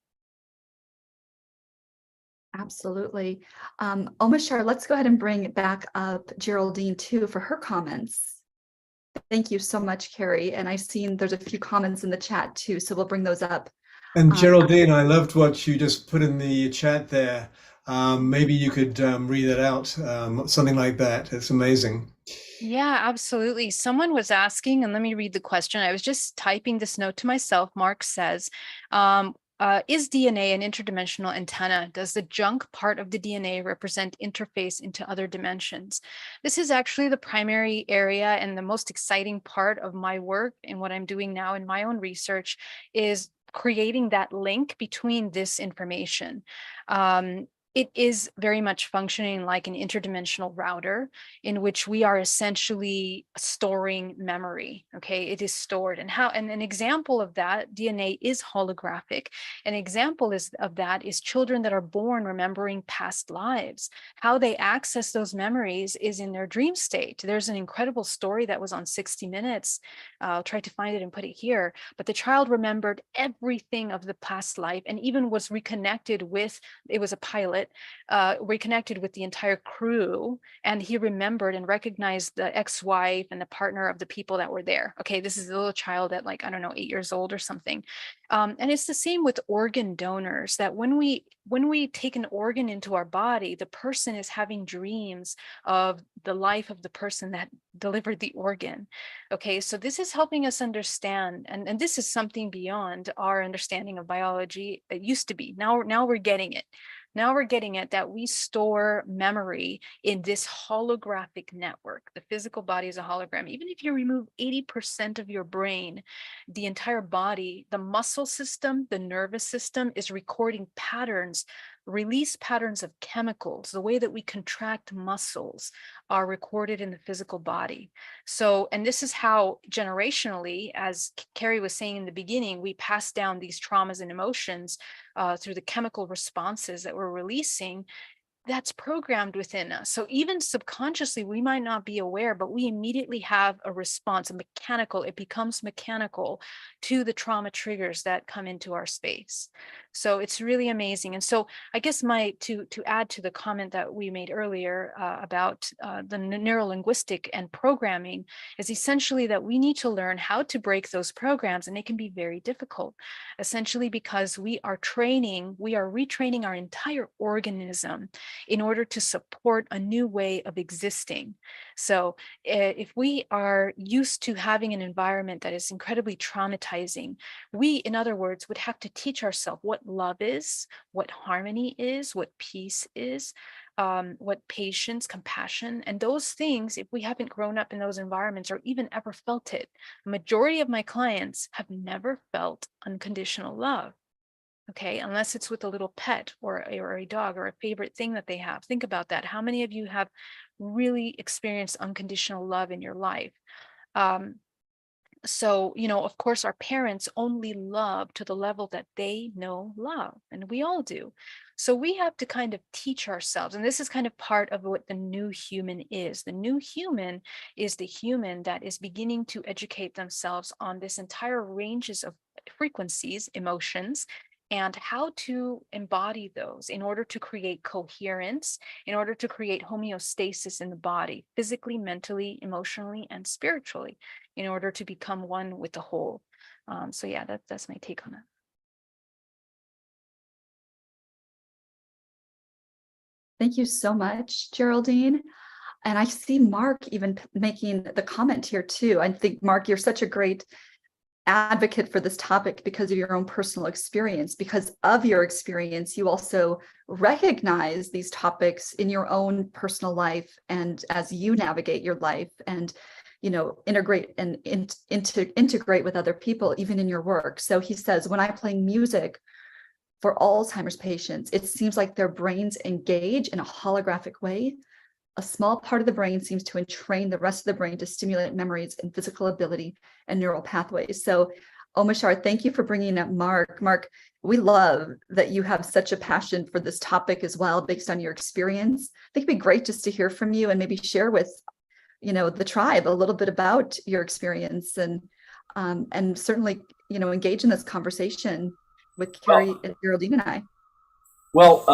Absolutely. Omashar, let's go ahead and bring back up Geraldine too for her comments. Thank you so much, Carrie. And I've seen there's a few comments in the chat too, so we'll bring those up. And Geraldine, I loved what you just put in the chat there. Maybe you could read that out, something like that. It's amazing. Yeah, absolutely. Someone was asking, and let me read the question. I was just typing this note to myself. Mark says, is DNA an interdimensional antenna? Does the junk part of the DNA represent interface into other dimensions? This is actually the primary area and the most exciting part of my work and what I'm doing now in my own research is creating that link between this information. It is very much functioning like an interdimensional router in which we are essentially storing memory. Okay, it is stored. And an example of that, DNA is holographic. An example of that is children that are born remembering past lives. How they access those memories is in their dream state. There's an incredible story that was on 60 Minutes. I'll try to find it and put it here. But the child remembered everything of the past life and even was reconnected with, it was a pilot, but reconnected with the entire crew, and he remembered and recognized the ex-wife and the partner of the people that were there. Okay, this is a little child at, like, I don't know, 8 years old or something. And it's the same with organ donors, that when we take an organ into our body, the person is having dreams of the life of the person that delivered the organ. Okay, so this is helping us understand, and this is something beyond our understanding of biology. It used to be. Now we're getting it. Now we're getting it, that we store memory in this holographic network. The physical body is a hologram. Even if you remove 80% of your brain, the entire body, the muscle system, the nervous system is recording patterns, release patterns of chemicals. The way that we contract muscles are recorded in the physical body. So, and this is how generationally, as Carrie was saying in the beginning, we pass down these traumas and emotions through the chemical responses that we're releasing. That's programmed within us. So even subconsciously, we might not be aware, but we immediately have a response, it becomes mechanical to the trauma triggers that come into our space. So it's really amazing. And so I guess to add to the comment that we made earlier about the neurolinguistic and programming is essentially that we need to learn how to break those programs, and it can be very difficult, essentially because we are retraining our entire organism in order to support a new way of existing. So if we are used to having an environment that is incredibly traumatizing, we, in other words, would have to teach ourselves what love is, what harmony is, what peace is, what patience, compassion, and those things, if we haven't grown up in those environments or even ever felt it. The majority of my clients have never felt unconditional love. Okay, unless it's with a little pet or a dog or a favorite thing that they have. Think about that. How many of you have really experienced unconditional love in your life? So, of course, our parents only love to the level that they know love, and we all do. So we have to kind of teach ourselves, and this is kind of part of what the new human is. The new human is the human that is beginning to educate themselves on this entire ranges of frequencies, emotions, and how to embody those in order to create coherence, in order to create homeostasis in the body, physically, mentally, emotionally, and spiritually, in order to become one with the whole. So yeah, that's my take on that. Thank you so much, Geraldine. And I see Mark even making the comment here too. I think, Mark, you're such a great advocate for this topic because of your own personal experience. Because of your experience, you also recognize these topics in your own personal life, and as you navigate your life and integrate and integrate with other people, even in your work. So he says, when I play music for Alzheimer's patients, it seems like their brains engage in a holographic way. A small part of the brain seems to entrain the rest of the brain to stimulate memories and physical ability and neural pathways. So, Omashar, thank you for bringing up Mark. Mark, we love that you have such a passion for this topic as well, based on your experience. I think it'd be great just to hear from you and maybe share with, the tribe a little bit about your experience, and certainly, engage in this conversation with Carrie and Geraldine and I. Well,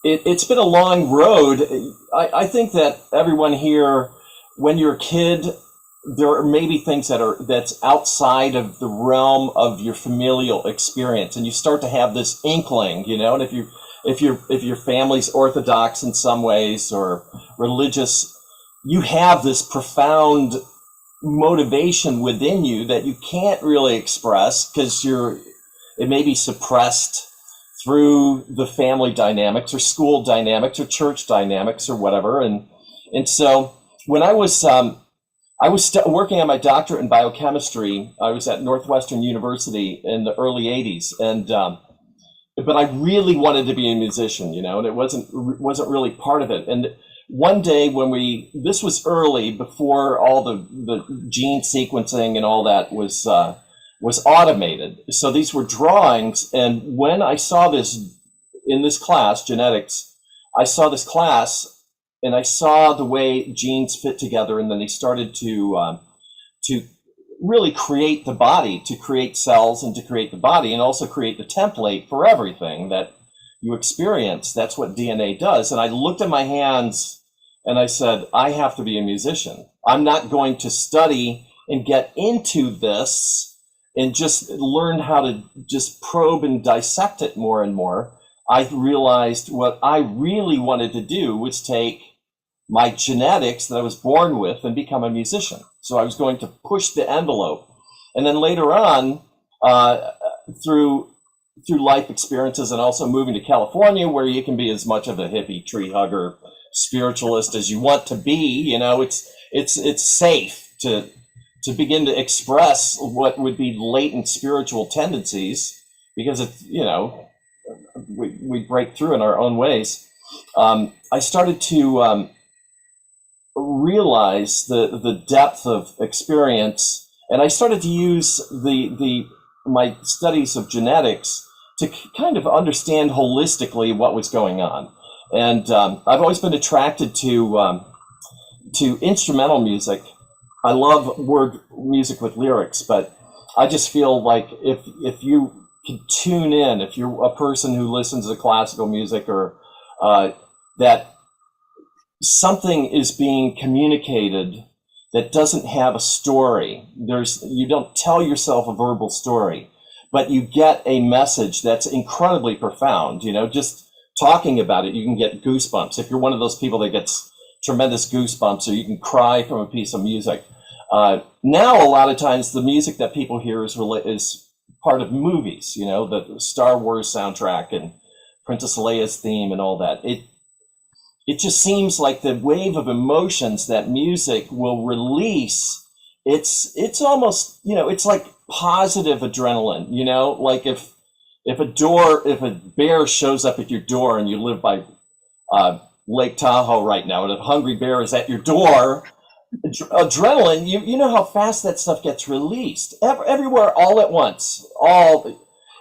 it's been a long road. I think that everyone here, when you're a kid, there are maybe things that's outside of the realm of your familial experience, and you start to have this inkling, and if your family's orthodox in some ways or religious, you have this profound motivation within you that you can't really express because it may be suppressed through the family dynamics or school dynamics or church dynamics or whatever. And so when I was working on my doctorate in biochemistry, I was at Northwestern University in the early 80s. And, but I really wanted to be a musician, and it wasn't really part of it. And one day this was early, before all the gene sequencing and all that was automated. So these were drawings. And when I saw this in this class, genetics, I saw this class and I saw the way genes fit together. And then they started to really create the body, to create cells and to create the body, and also create the template for everything that, you experience. That's what DNA does. And I looked at my hands and I said, I have to be a musician. I'm not going to study and get into this and just learn how to just probe and dissect it more and more. I realized what I really wanted to do was take my genetics that I was born with and become a musician. So I was going to push the envelope. And then later on, through life experiences and also moving to California, where you can be as much of a hippie, tree hugger, spiritualist as you want to be, you know, it's safe to begin to express what would be latent spiritual tendencies, because it's, you know, we break through in our own ways. I started to realize the depth of experience, and I started to use my studies of genetics to kind of understand holistically what was going on. And I've always been attracted to instrumental music. I love word music with lyrics, but I just feel like if you can tune in, if you're a person who listens to classical music, or that something is being communicated that doesn't have a story. You don't tell yourself a verbal story, but you get a message that's incredibly profound. You know, just talking about it, you can get goosebumps. If you're one of those people that gets tremendous goosebumps, or you can cry from a piece of music. Now, a lot of times, the music that people hear is part of movies. You know, the Star Wars soundtrack and Princess Leia's theme and all that. It just seems like the wave of emotions that music will release, it's almost, you know, it's like positive adrenaline, you know, like if a bear shows up at your door and you live by Lake Tahoe right now, and a hungry bear is at your door, adrenaline, you know how fast that stuff gets released everywhere all at once.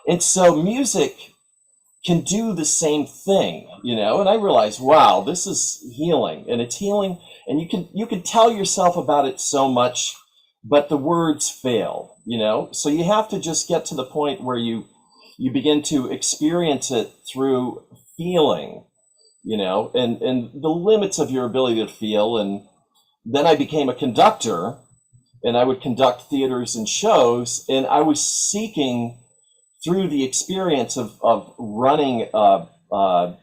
And so music can do the same thing, you know, and I realized, wow, this is healing, and it's healing, and you can tell yourself about it so much, but the words fail, you know, so you have to just get to the point where you begin to experience it through feeling, you know, and the limits of your ability to feel. And then I became a conductor, and I would conduct theaters and shows, and I was seeking, through the experience of running a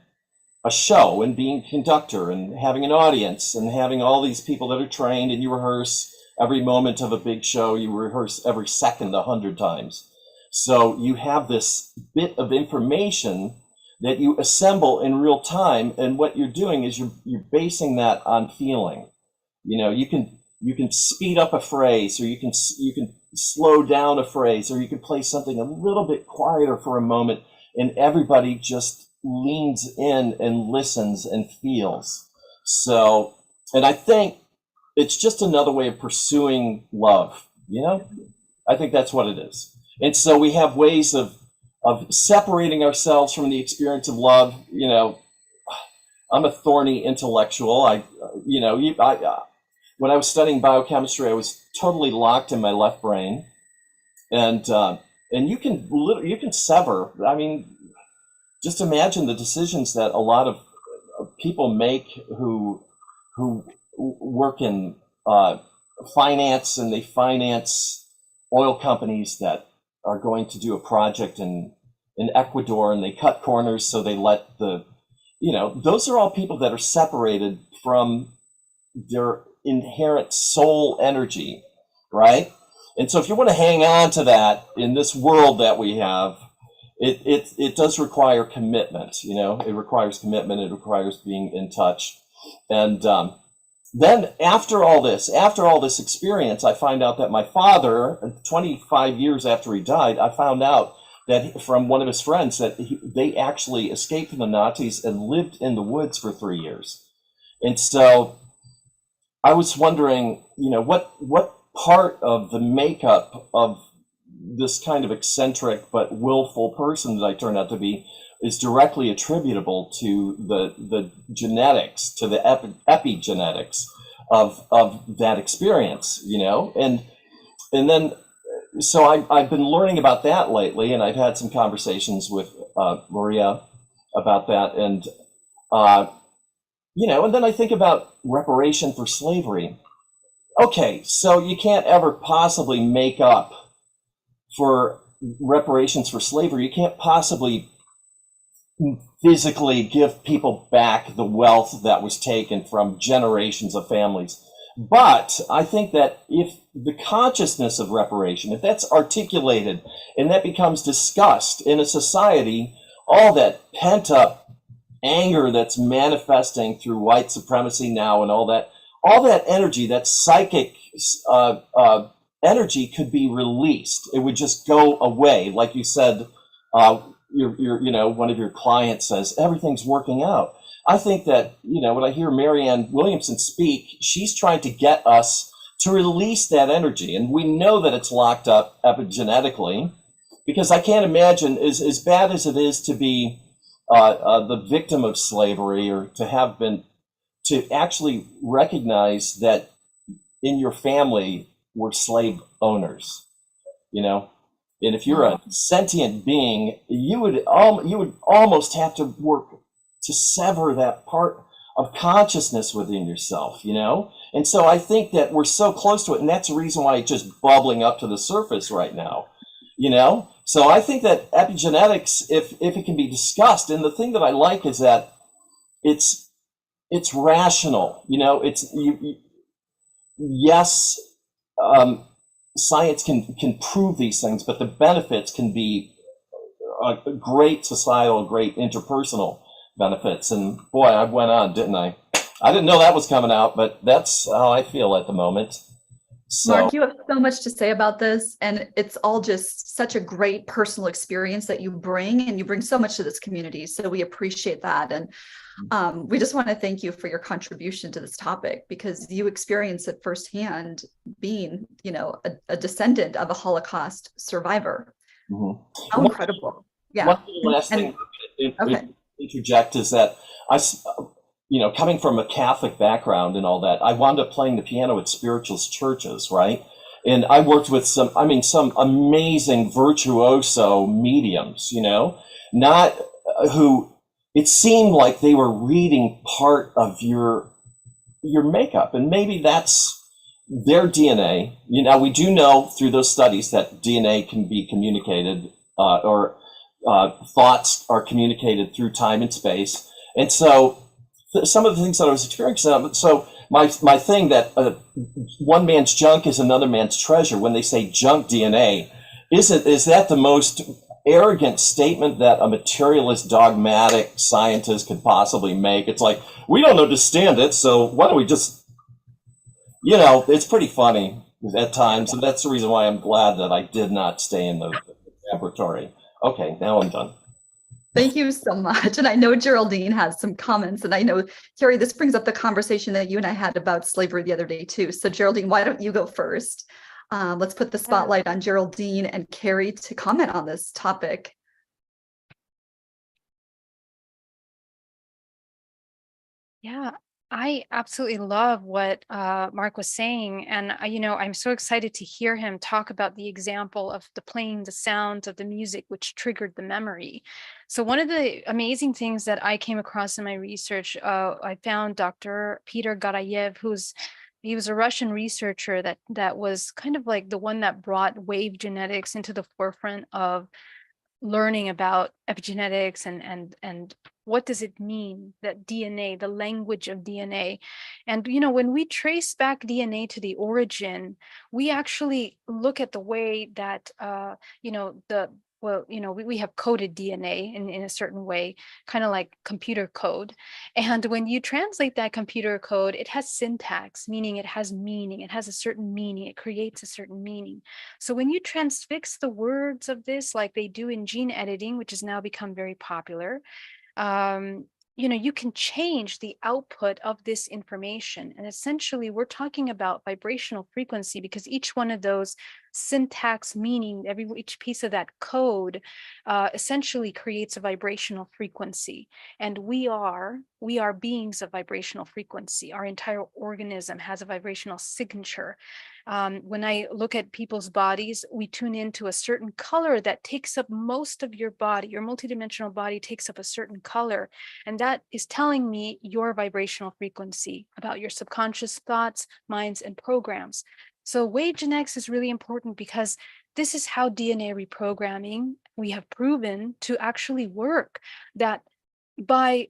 show and being a conductor and having an audience and having all these people that are trained, and you rehearse every moment of a big show, you rehearse every second 100 times. So you have this bit of information that you assemble in real time, and what you're doing is you're basing that on feeling. You know, you can speed up a phrase, or you can slow down a phrase, or you can play something a little bit quieter for a moment, and everybody just leans in and listens and feels. So, and I think it's just another way of pursuing love, you know? I think that's what it is. And so we have ways of separating ourselves from the experience of love. You know, I'm a thorny intellectual. When I was studying biochemistry, I was totally locked in my left brain, and you can sever. I mean, just imagine the decisions that a lot of people make who work in finance, and they finance oil companies that are going to do a project in Ecuador, and they cut corners, so they let those are all people that are separated from their inherent soul energy, right? And so if you want to hang on to that in this world that we have, it does require commitment. You know, it requires commitment. It requires being in touch. And then after all this experience, I find out that my father, 25 years after he died, I found out that from one of his friends that they actually escaped from the Nazis and lived in the woods for 3 years. And so I was wondering, you know, what part of the makeup of this kind of eccentric but willful person that I turned out to be is directly attributable to the genetics, to the epigenetics of that experience, you know? And then, so I've been learning about that lately, and I've had some conversations with Maria about that. And, and then I think about reparation for slavery. Okay, so you can't ever possibly make up for reparations for slavery. You can't possibly physically give people back the wealth that was taken from generations of families. But I think that if the consciousness of reparation, if that's articulated and that becomes discussed in a society, all that pent up anger that's manifesting through white supremacy now and all that energy, that psychic energy could be released. It would just go away. Like you said, one of your clients says, everything's working out. I think that, when I hear Marianne Williamson speak, she's trying to get us to release that energy. And we know that it's locked up epigenetically, because I can't imagine, as bad as it is to be the victim of slavery, or to actually recognize that in your family were slave owners, and if you're a sentient being, you would almost have to work to sever that part of consciousness within yourself, And so I think that we're so close to it, and that's the reason why it's just bubbling up to the surface right now, So I think that epigenetics, if it can be discussed, and the thing that I like is that it's rational, yes. Science can prove these things, but the benefits can be great societal, great interpersonal benefits. And boy, I went on, didn't I? I didn't know that was coming out, but that's how I feel at the moment. So, Mark, you have so much to say about this, and it's all just such a great personal experience that you bring, and you bring so much to this community. So we appreciate that. And we just want to thank you for your contribution to this topic, because you experience it firsthand, being, a descendant of a Holocaust survivor. mm-hmm. How incredible. Yeah. One last thing to interject is that coming from a Catholic background and all that, I wound up playing the piano at spiritualist churches, right? And I worked with some amazing virtuoso mediums, not who it seemed like they were reading part of your makeup, and maybe that's their DNA. We do know through those studies that DNA can be communicated, or thoughts are communicated through time and space. And so some of the things that I was experiencing, so my thing that one man's junk is another man's treasure, when they say junk DNA, is that the most arrogant statement that a materialist, dogmatic scientist could possibly make? It's like, we don't understand it, so why don't we just, it's pretty funny at times, and that's the reason why I'm glad that I did not stay in the laboratory. Okay, now I'm done. Thank you so much. And I know Geraldine has some comments, and I know, Carrie, this brings up the conversation that you and I had about slavery the other day too. So Geraldine, why don't you go first? Let's put the spotlight on Geraldine and Carrie to comment on this topic. Yeah, I absolutely love what Mark was saying. And, I'm so excited to hear him talk about the example of playing the sounds of the music, which triggered the memory. So one of the amazing things that I came across in my research, I found Dr. Peter Garayev, he was a Russian researcher that was kind of like the one that brought wave genetics into the forefront of learning about epigenetics and what does it mean, that DNA, the language of DNA. And, when we trace back DNA to the origin, we actually look at the way that, we have coded DNA in a certain way, kind of like computer code. And when you translate that computer code, it has syntax, meaning it has meaning. It has a certain meaning. It creates a certain meaning. So when you transfix the words of this, like they do in gene editing, which has now become very popular, you can change the output of this information. And essentially, we're talking about vibrational frequency, because each one of those syntax, meaning, each piece of that code essentially creates a vibrational frequency. And we are beings of vibrational frequency. Our entire organism has a vibrational signature. When I look at people's bodies, we tune into a certain color that takes up most of your body. Your multidimensional body takes up a certain color, and that is telling me your vibrational frequency about your subconscious thoughts, minds, and programs. So wave genetics is really important because this is how DNA reprogramming, we have proven to actually work, that by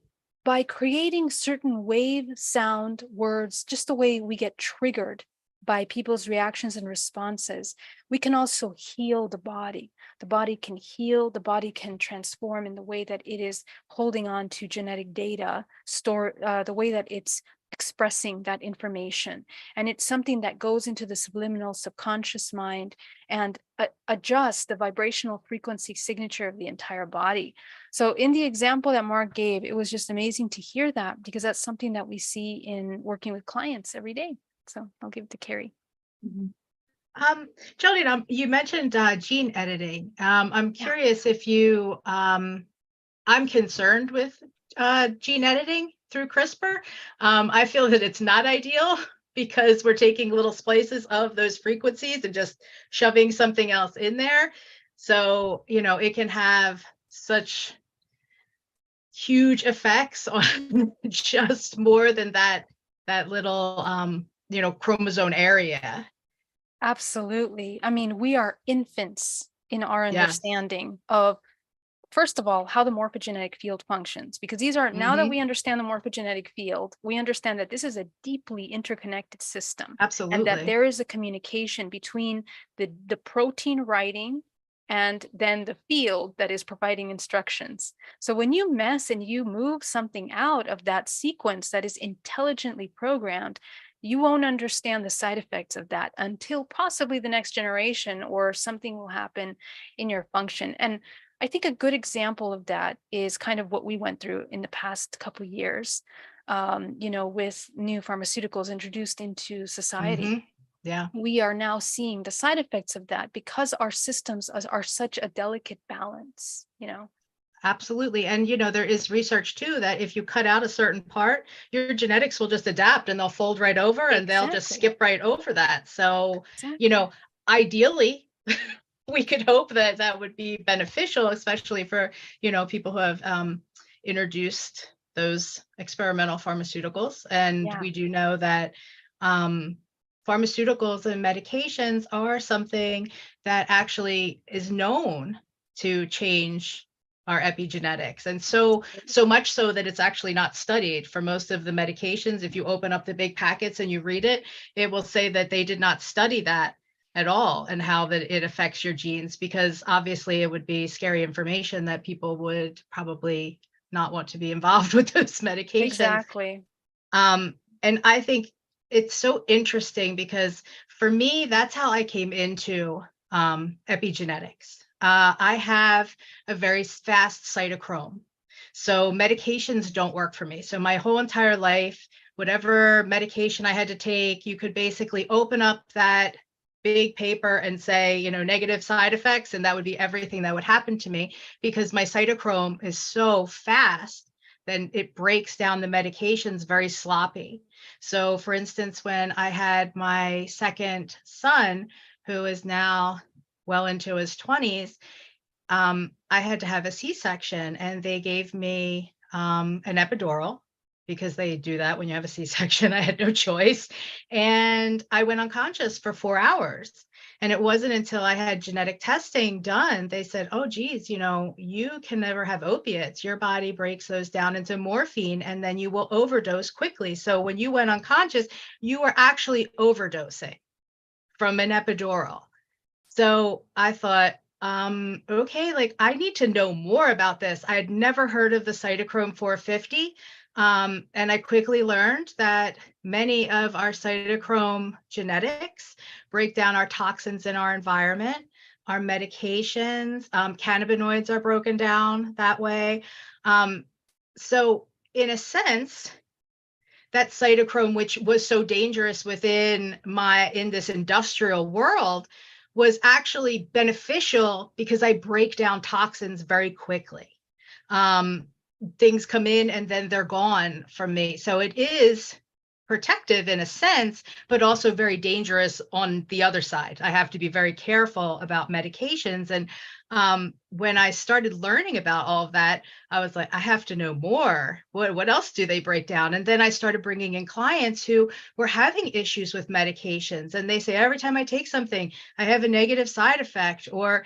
creating certain wave, sound, words, just the way we get triggered by people's reactions and responses, we can also heal the body. The body can heal, the body can transform in the way that it is holding on to genetic data, the way that it's expressing that information. And it's something that goes into the subliminal subconscious mind and adjusts the vibrational frequency signature of the entire body. So in the example that Mark gave, it was just amazing to hear that, because that's something that we see in working with clients every day. So I'll give it to Carrie. Jolene, you mentioned gene editing. I'm curious if you, I'm concerned with gene editing through CRISPR. I feel that it's not ideal because we're taking little splices of those frequencies and just shoving something else in there. So, it can have such huge effects on just more than that little, chromosome area. Absolutely. I mean, we are infants in our Yes. understanding of, first of all, how the morphogenetic field functions, because these are, now that we understand the morphogenetic field, we understand that this is a deeply interconnected system. Absolutely. And that there is a communication between the protein writing and then the field that is providing instructions. So when you mess and you move something out of that sequence that is intelligently programmed, you won't understand the side effects of that until possibly the next generation, or something will happen in your function. And I think a good example of that is kind of what we went through in the past couple of years, with new pharmaceuticals introduced into society. Yeah. We are now seeing the side effects of that because our systems are such a delicate balance, Absolutely. And, there is research too, that if you cut out a certain part, your genetics will just adapt and they'll fold right over and they'll just skip right over that. So, ideally, we could hope that that would be beneficial, especially for, people who have introduced those experimental pharmaceuticals. And we do know that pharmaceuticals and medications are something that actually is known to change our epigenetics. And so much so that it's actually not studied for most of the medications. If you open up the big packets and you read it, it will say that they did not study that at all and how that it affects your genes, because obviously it would be scary information that people would probably not want to be involved with those medications. Exactly. And I think it's so interesting because for me, that's how I came into epigenetics. I have a very fast cytochrome. So medications don't work for me. So my whole entire life, whatever medication I had to take, you could basically open up that big paper and say, negative side effects, and that would be everything that would happen to me, because my cytochrome is so fast, then it breaks down the medications very sloppy. So for instance, when I had my second son, who is now well into his 20s, I had to have a C-section, and they gave me an epidural because they do that when you have a C-section. I had no choice. And I went unconscious for 4 hours. And it wasn't until I had genetic testing done, they said, oh, geez, you can never have opiates. Your body breaks those down into morphine, and then you will overdose quickly. So when you went unconscious, you were actually overdosing from an epidural. So I thought, okay, I need to know more about this. I had never heard of the cytochrome 450. And I quickly learned that many of our cytochrome genetics break down our toxins in our environment, our medications, cannabinoids are broken down that way. So in a sense, that cytochrome, which was so dangerous in this industrial world, was actually beneficial because I break down toxins very quickly. Things come in and then they're gone from me. So it is protective in a sense, but also very dangerous on the other side. I have to be very careful about medications. And when I started learning about all of that, I was like, I have to know more. What else do they break down? And then I started bringing in clients who were having issues with medications. And they say, every time I take something, I have a negative side effect, or,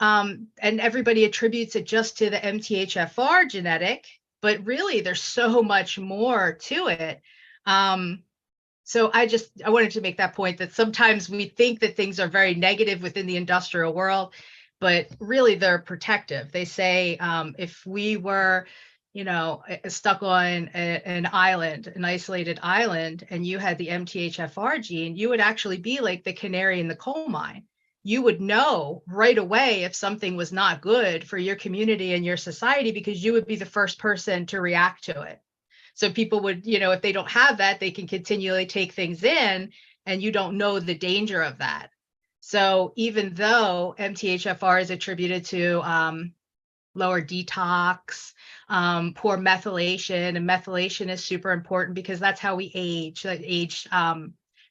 and everybody attributes it just to the MTHFR genetic, but really there's so much more to it. So I wanted to make that point, that sometimes we think that things are very negative within the industrial world, but really they're protective. They say if we were, stuck on an island, an isolated island, and you had the MTHFR gene, you would actually be like the canary in the coal mine. You would know right away if something was not good for your community and your society, because you would be the first person to react to it. So people would, if they don't have that, they can continually take things in, and you don't know the danger of that. So even though MTHFR is attributed to lower detox, poor methylation, and methylation is super important because that's how we age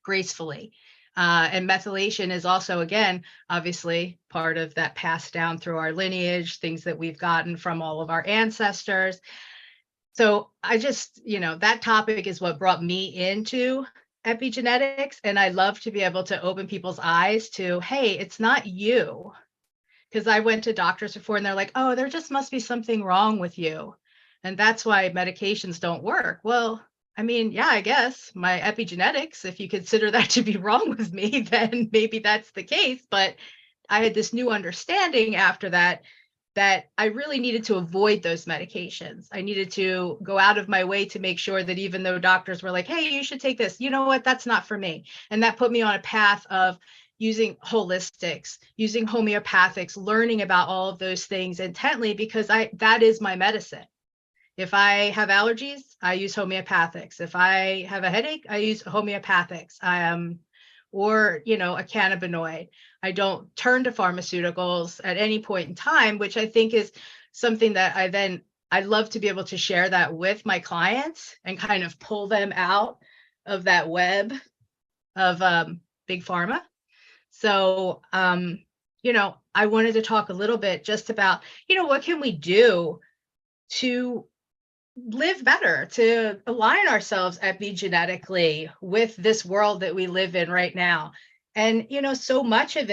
gracefully. And methylation is also, again, obviously part of that passed down through our lineage, things that we've gotten from all of our ancestors. So I just, that topic is what brought me into epigenetics. And I love to be able to open people's eyes to, hey, it's not you. Because I went to doctors before and they're like, oh, there just must be something wrong with you. And that's why medications don't work. Well, I mean, yeah, I guess my epigenetics, if you consider that to be wrong with me, then maybe that's the case. But I had this new understanding after that I really needed to avoid those medications. I needed to go out of my way to make sure that even though doctors were like, hey, you should take this, you know what, that's not for me. And that put me on a path of using holistics, using homeopathics, learning about all of those things intently, because that is my medicine. If I have allergies, I use homeopathics. If I have a headache, I use homeopathics. Or a cannabinoid. I don't turn to pharmaceuticals at any point in time, which I think is something that I love to be able to share that with my clients and kind of pull them out of that web of big pharma. So, I wanted to talk a little bit just about, what can we do to live better, to align ourselves epigenetically with this world that we live in right now. And so much of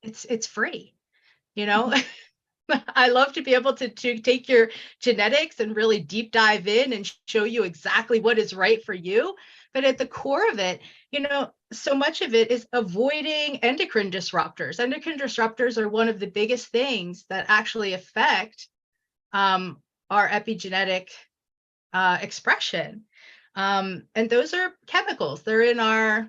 it's free. I love to be able to take your genetics and really deep dive in and show you exactly what is right for you. But at the core of it, so much of it is avoiding endocrine disruptors. Endocrine disruptors are one of the biggest things that actually affect our epigenetic expression. And those are chemicals. They're in our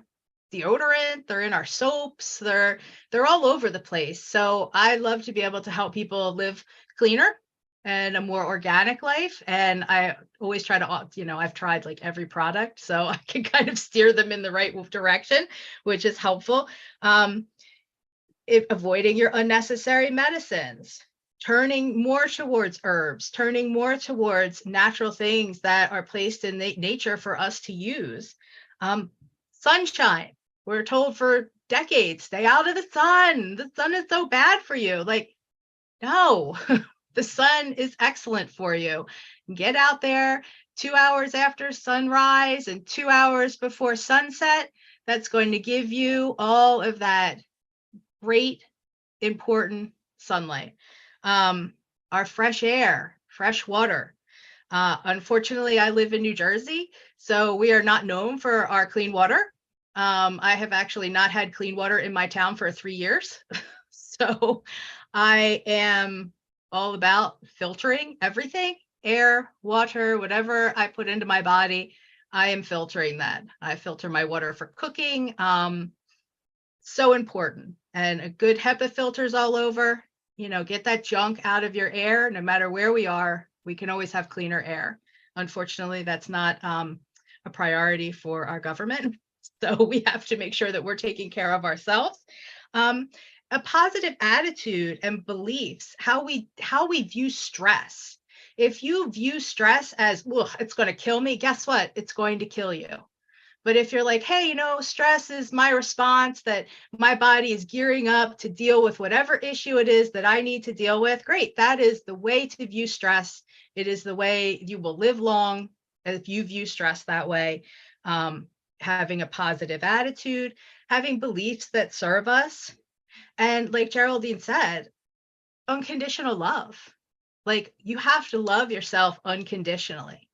deodorant, they're in our soaps, they're all over the place. So I love to be able to help people live cleaner and a more organic life. And I always try to, I've tried like every product, so I can kind of steer them in the right direction, which is helpful. Avoiding your unnecessary medicines, turning more towards herbs, turning more towards natural things that are placed in nature for us to use. Sunshine. We're told for decades, stay out of the sun. The sun is so bad for you. Like, no, the sun is excellent for you. Get out there 2 hours after sunrise and 2 hours before sunset. That's going to give you all of that great, important sunlight. Our fresh air, fresh water. Unfortunately, I live in New Jersey, so we are not known for our clean water. I have actually not had clean water in my town for 3 years. So I am all about filtering everything, air, water, whatever I put into my body, I am filtering that. I filter my water for cooking. So important. And a good HEPA filters all over. Get that junk out of your air. No matter where we are, we can always have cleaner air. Unfortunately, that's not a priority for our government. So we have to make sure that we're taking care of ourselves. A positive attitude and beliefs, how we view stress. If you view stress as, well, it's going to kill me, guess what? It's going to kill you. But if you're like, hey, stress is my response, that my body is gearing up to deal with whatever issue it is that I need to deal with, great. That is the way to view stress. It is the way you will live long if you view stress that way. Having a positive attitude, having beliefs that serve us. And like Geraldine said, unconditional love. Like, you have to love yourself unconditionally.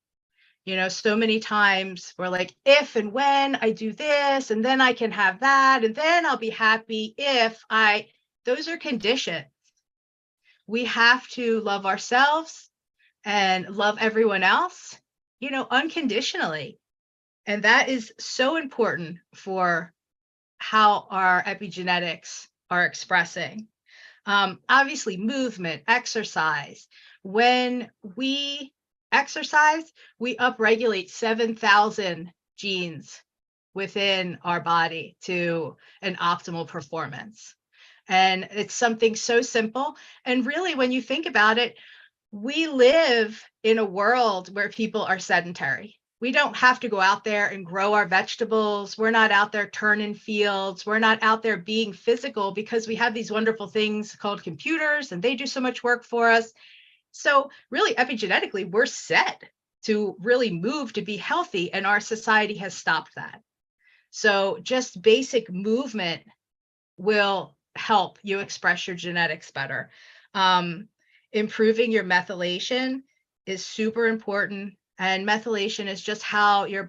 So many times we're like, if and when I do this, and then I can have that, and then I'll be happy those are conditions. We have to love ourselves and love everyone else, unconditionally. And that is so important for how our epigenetics are expressing. Obviously, movement, exercise. When we exercise, we upregulate 7,000 genes within our body to an optimal performance. And it's something so simple. And really, when you think about it, we live in a world where people are sedentary. We don't have to go out there and grow our vegetables. We're not out there turning fields. We're not out there being physical because we have these wonderful things called computers, and they do so much work for us. So really, epigenetically, we're set to really move to be healthy, and our society has stopped that. So just basic movement will help you express your genetics better. Improving your methylation is super important. And methylation is just how your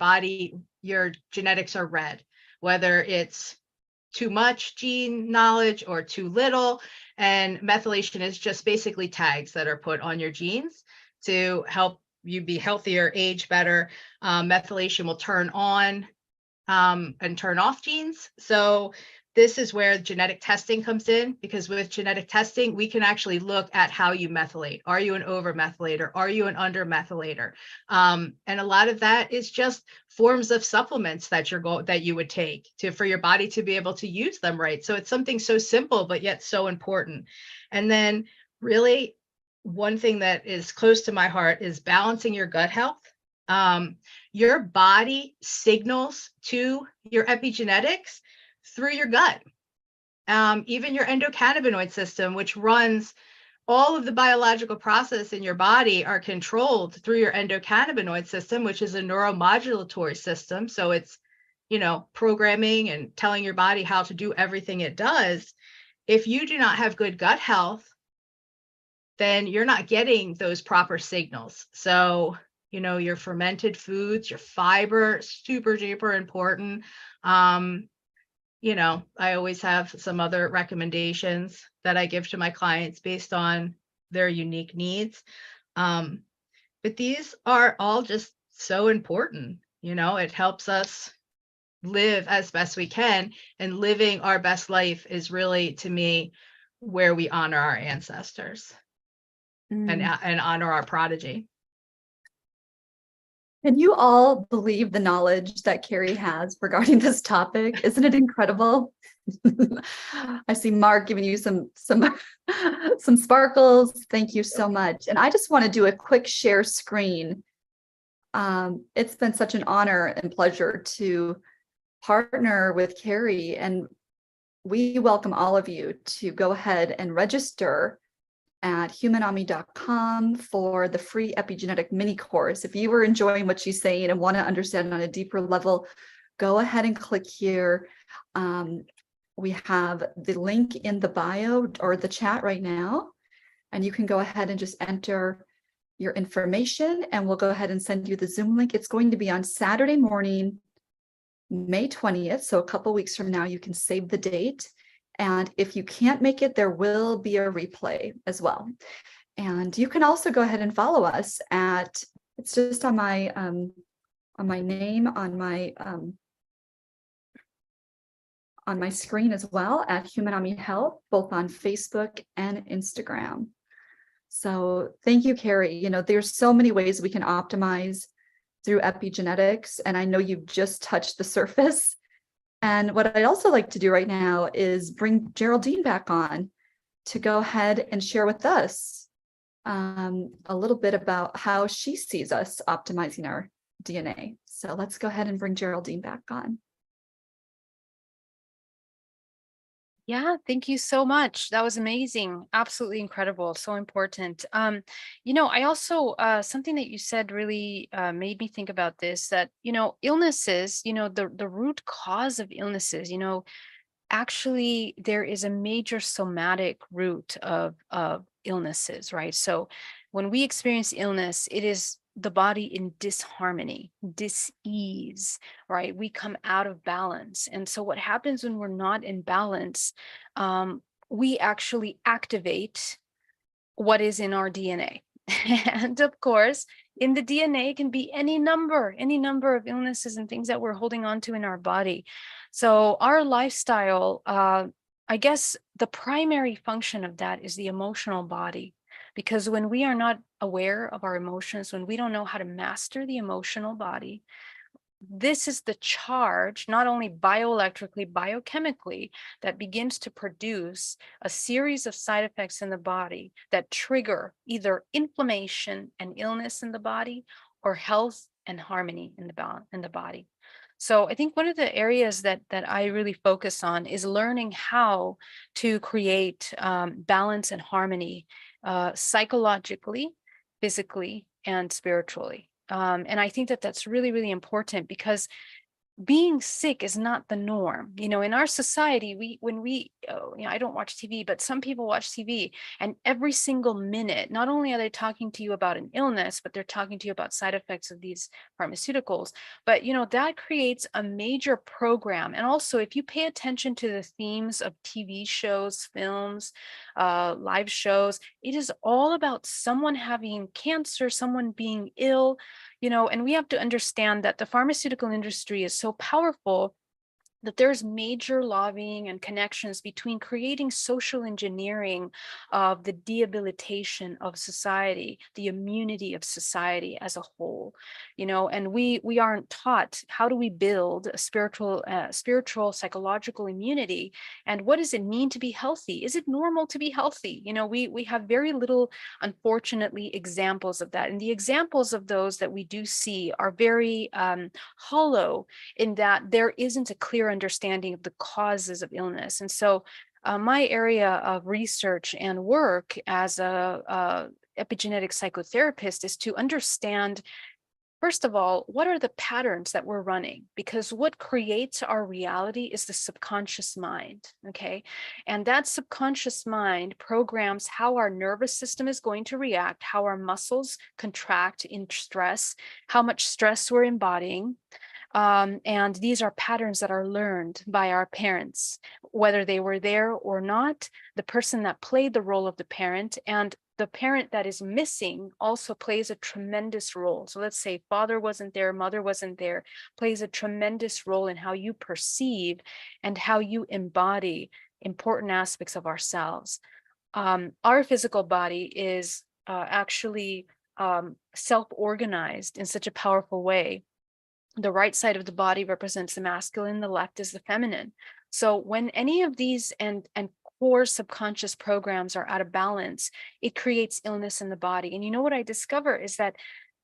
genetics are read, whether it's too much gene knowledge or too little. And methylation is just basically tags that are put on your genes to help you be healthier, age better. Methylation will turn on and turn off genes. So this is where genetic testing comes in, because with genetic testing, we can actually look at how you methylate. Are you an over-methylator? Are you an under-methylator? And a lot of that is just forms of supplements that you would take for your body to be able to use them right. So it's something so simple, but yet so important. And then really, one thing that is close to my heart is balancing your gut health. Your body signals to your epigenetics through your gut. Even your endocannabinoid system, which runs all of the biological process in your body, are controlled through your endocannabinoid system, which is a neuromodulatory system. So it's, programming and telling your body how to do everything it does. If you do not have good gut health, then you're not getting those proper signals. So, your fermented foods, your fiber, super duper important. I always have some other recommendations that I give to my clients based on their unique needs. But these are all just so important. It helps us live as best we can, and living our best life is really, to me, where we honor our ancestors and honor our prodigy. Can you all believe the knowledge that Carrie has regarding this topic? Isn't it incredible? I see Mark giving you some sparkles. Thank you so much. And I just want to do a quick share screen. It's been such an honor and pleasure to partner with Carrie, and we welcome all of you to go ahead and register at humanami.com for the free epigenetic mini course. If you were enjoying what she's saying and want to understand on a deeper level, go ahead and click here. We have the link in the bio or the chat right now, and you can go ahead and just enter your information, and we'll go ahead and send you the Zoom link. It's going to be on Saturday morning, May 20th. So a couple weeks from now, you can save the date. And if you can't make it, there will be a replay as well. And you can also go ahead and follow us at, it's just on my name, on my screen as well, at Humanami Health, both on Facebook and Instagram. So thank you, Carrie. There's so many ways we can optimize through epigenetics. And I know you've just touched the surface And what I'd also like to do right now is bring Geraldine back on to go ahead and share with us a little bit about how she sees us optimizing our DNA. So let's go ahead and bring Geraldine back on. Yeah, thank you so much. That was amazing. Absolutely incredible. So important. I also something that you said really made me think about this, that, illnesses, the root cause of illnesses, actually there is a major somatic root of illnesses, right? So when we experience illness, it is the body in disharmony, dis-ease, right? We come out of balance. And so what happens when we're not in balance, we actually activate what is in our DNA. And of course, in the DNA can be any number of illnesses and things that we're holding on to in our body. So our lifestyle, I guess the primary function of that is the emotional body. Because when we are not aware of our emotions, when we don't know how to master the emotional body, this is the charge, not only bioelectrically, biochemically, that begins to produce a series of side effects in the body that trigger either inflammation and illness in the body or health and harmony in the body. So I think one of the areas that I really focus on is learning how to create balance and harmony psychologically, physically, and spiritually. And I think that that's really, really important, because being sick is not the norm. In our society, I don't watch TV, but some people watch TV, and every single minute, not only are they talking to you about an illness, but they're talking to you about side effects of these pharmaceuticals. But, that creates a major program. And also, if you pay attention to the themes of TV shows, films, live shows, it is all about someone having cancer, someone being ill, and we have to understand that the pharmaceutical industry is so powerful that there's major lobbying and connections between creating social engineering of the debilitation of society, the immunity of society as a whole, and we aren't taught how do we build a spiritual, psychological immunity, and what does it mean to be healthy? Is it normal to be healthy? We have very little, unfortunately, examples of that, and the examples of those that we do see are very hollow, in that there isn't a clear understanding of the causes of illness. And so my area of research and work as a epigenetic psychotherapist is to understand, first of all, what are the patterns that we're running? Because what creates our reality is the subconscious mind, okay? And that subconscious mind programs how our nervous system is going to react, how our muscles contract in stress, how much stress we're embodying. And these are patterns that are learned by our parents, whether they were there or not, the person that played the role of the parent, and the parent that is missing also plays a tremendous role. So let's say father wasn't there, mother wasn't there, plays a tremendous role in how you perceive and how you embody important aspects of ourselves. Our physical body is actually self-organized in such a powerful way. The right side of the body represents the masculine, the left is the feminine. So when any of these and core subconscious programs are out of balance, it creates illness in the body. And what I discover is that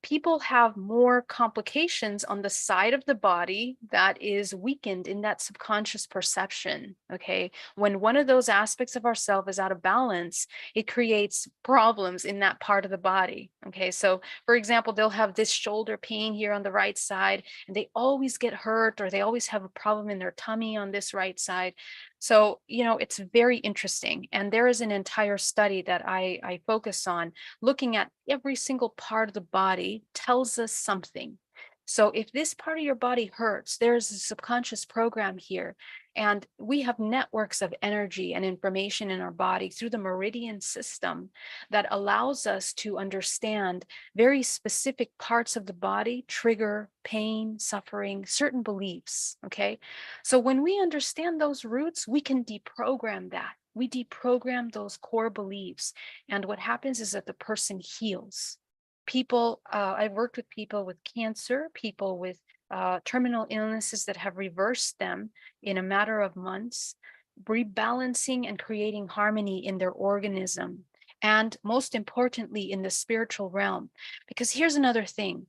people have more complications on the side of the body that is weakened in that subconscious perception, okay? When one of those aspects of ourself is out of balance, it creates problems in that part of the body, okay? So for example, they'll have this shoulder pain here on the right side, and they always get hurt, or they always have a problem in their tummy on this right side. So, it's very interesting. And there is an entire study that I focus on, looking at every single part of the body tells us something. So if this part of your body hurts, there's a subconscious program here. And we have networks of energy and information in our body through the meridian system that allows us to understand very specific parts of the body trigger pain, suffering, certain beliefs, okay? So when we understand those roots, we can deprogram that. We deprogram those core beliefs. And what happens is that the person heals. I've worked with people with cancer, people with terminal illnesses that have reversed them in a matter of months, rebalancing and creating harmony in their organism, and most importantly, in the spiritual realm. Because here's another thing.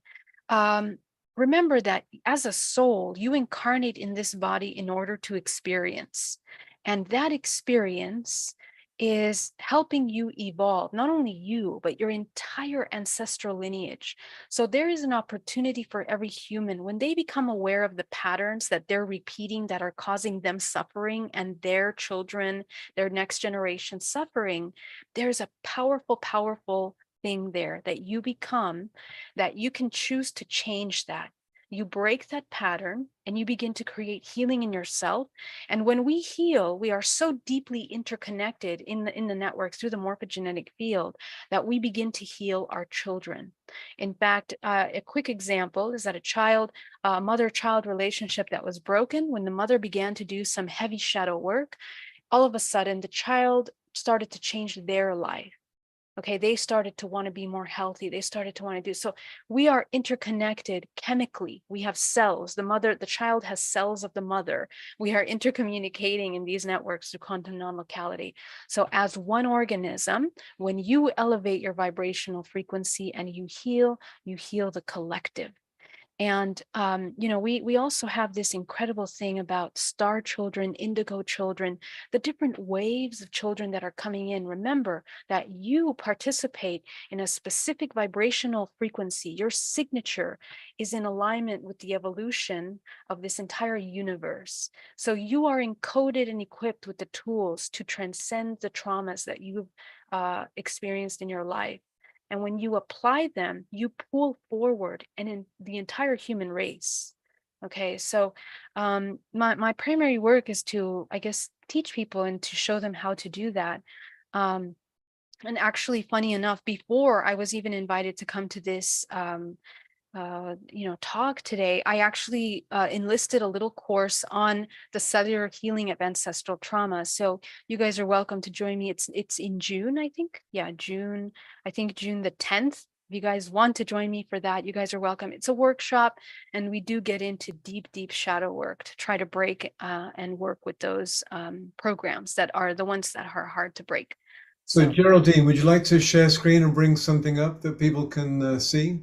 Remember that as a soul, you incarnate in this body in order to experience. And that experience is helping you evolve, not only you, but your entire ancestral lineage. So there is an opportunity for every human when they become aware of the patterns that they're repeating that are causing them suffering and their children, their next generation suffering. There's a powerful, powerful thing there that you become, that you can choose to change that. You break that pattern and you begin to create healing in yourself. And when we heal, we are so deeply interconnected in the network through the morphogenetic field that we begin to heal our children. In fact, a quick example is that a mother-child relationship that was broken, when the mother began to do some heavy shadow work, all of a sudden the child started to change their life. Okay, they started to want to be more healthy. They started to want to do so. We are interconnected chemically. We have cells. The child has cells of the mother. We are intercommunicating in these networks through quantum non-locality. So as one organism, when you elevate your vibrational frequency and you heal the collective. And, we also have this incredible thing about star children, indigo children, the different waves of children that are coming in. Remember that you participate in a specific vibrational frequency. Your signature is in alignment with the evolution of this entire universe. So you are encoded and equipped with the tools to transcend the traumas that you've experienced in your life. And when you apply them, you pull forward and in the entire human race. Okay, so my primary work is to, I guess, teach people and to show them how to do that. And actually, funny enough, before I was even invited to come to this talk today, I actually enlisted a little course on the cellular healing of ancestral trauma. So you guys are welcome to join me. It's in June, I think. Yeah, June. I think June the 10th. If you guys want to join me for that, you guys are welcome. It's a workshop, and we do get into deep, deep shadow work to try to break and work with those programs that are the ones that are hard to break. So Geraldine, would you like to share screen and bring something up that people can see?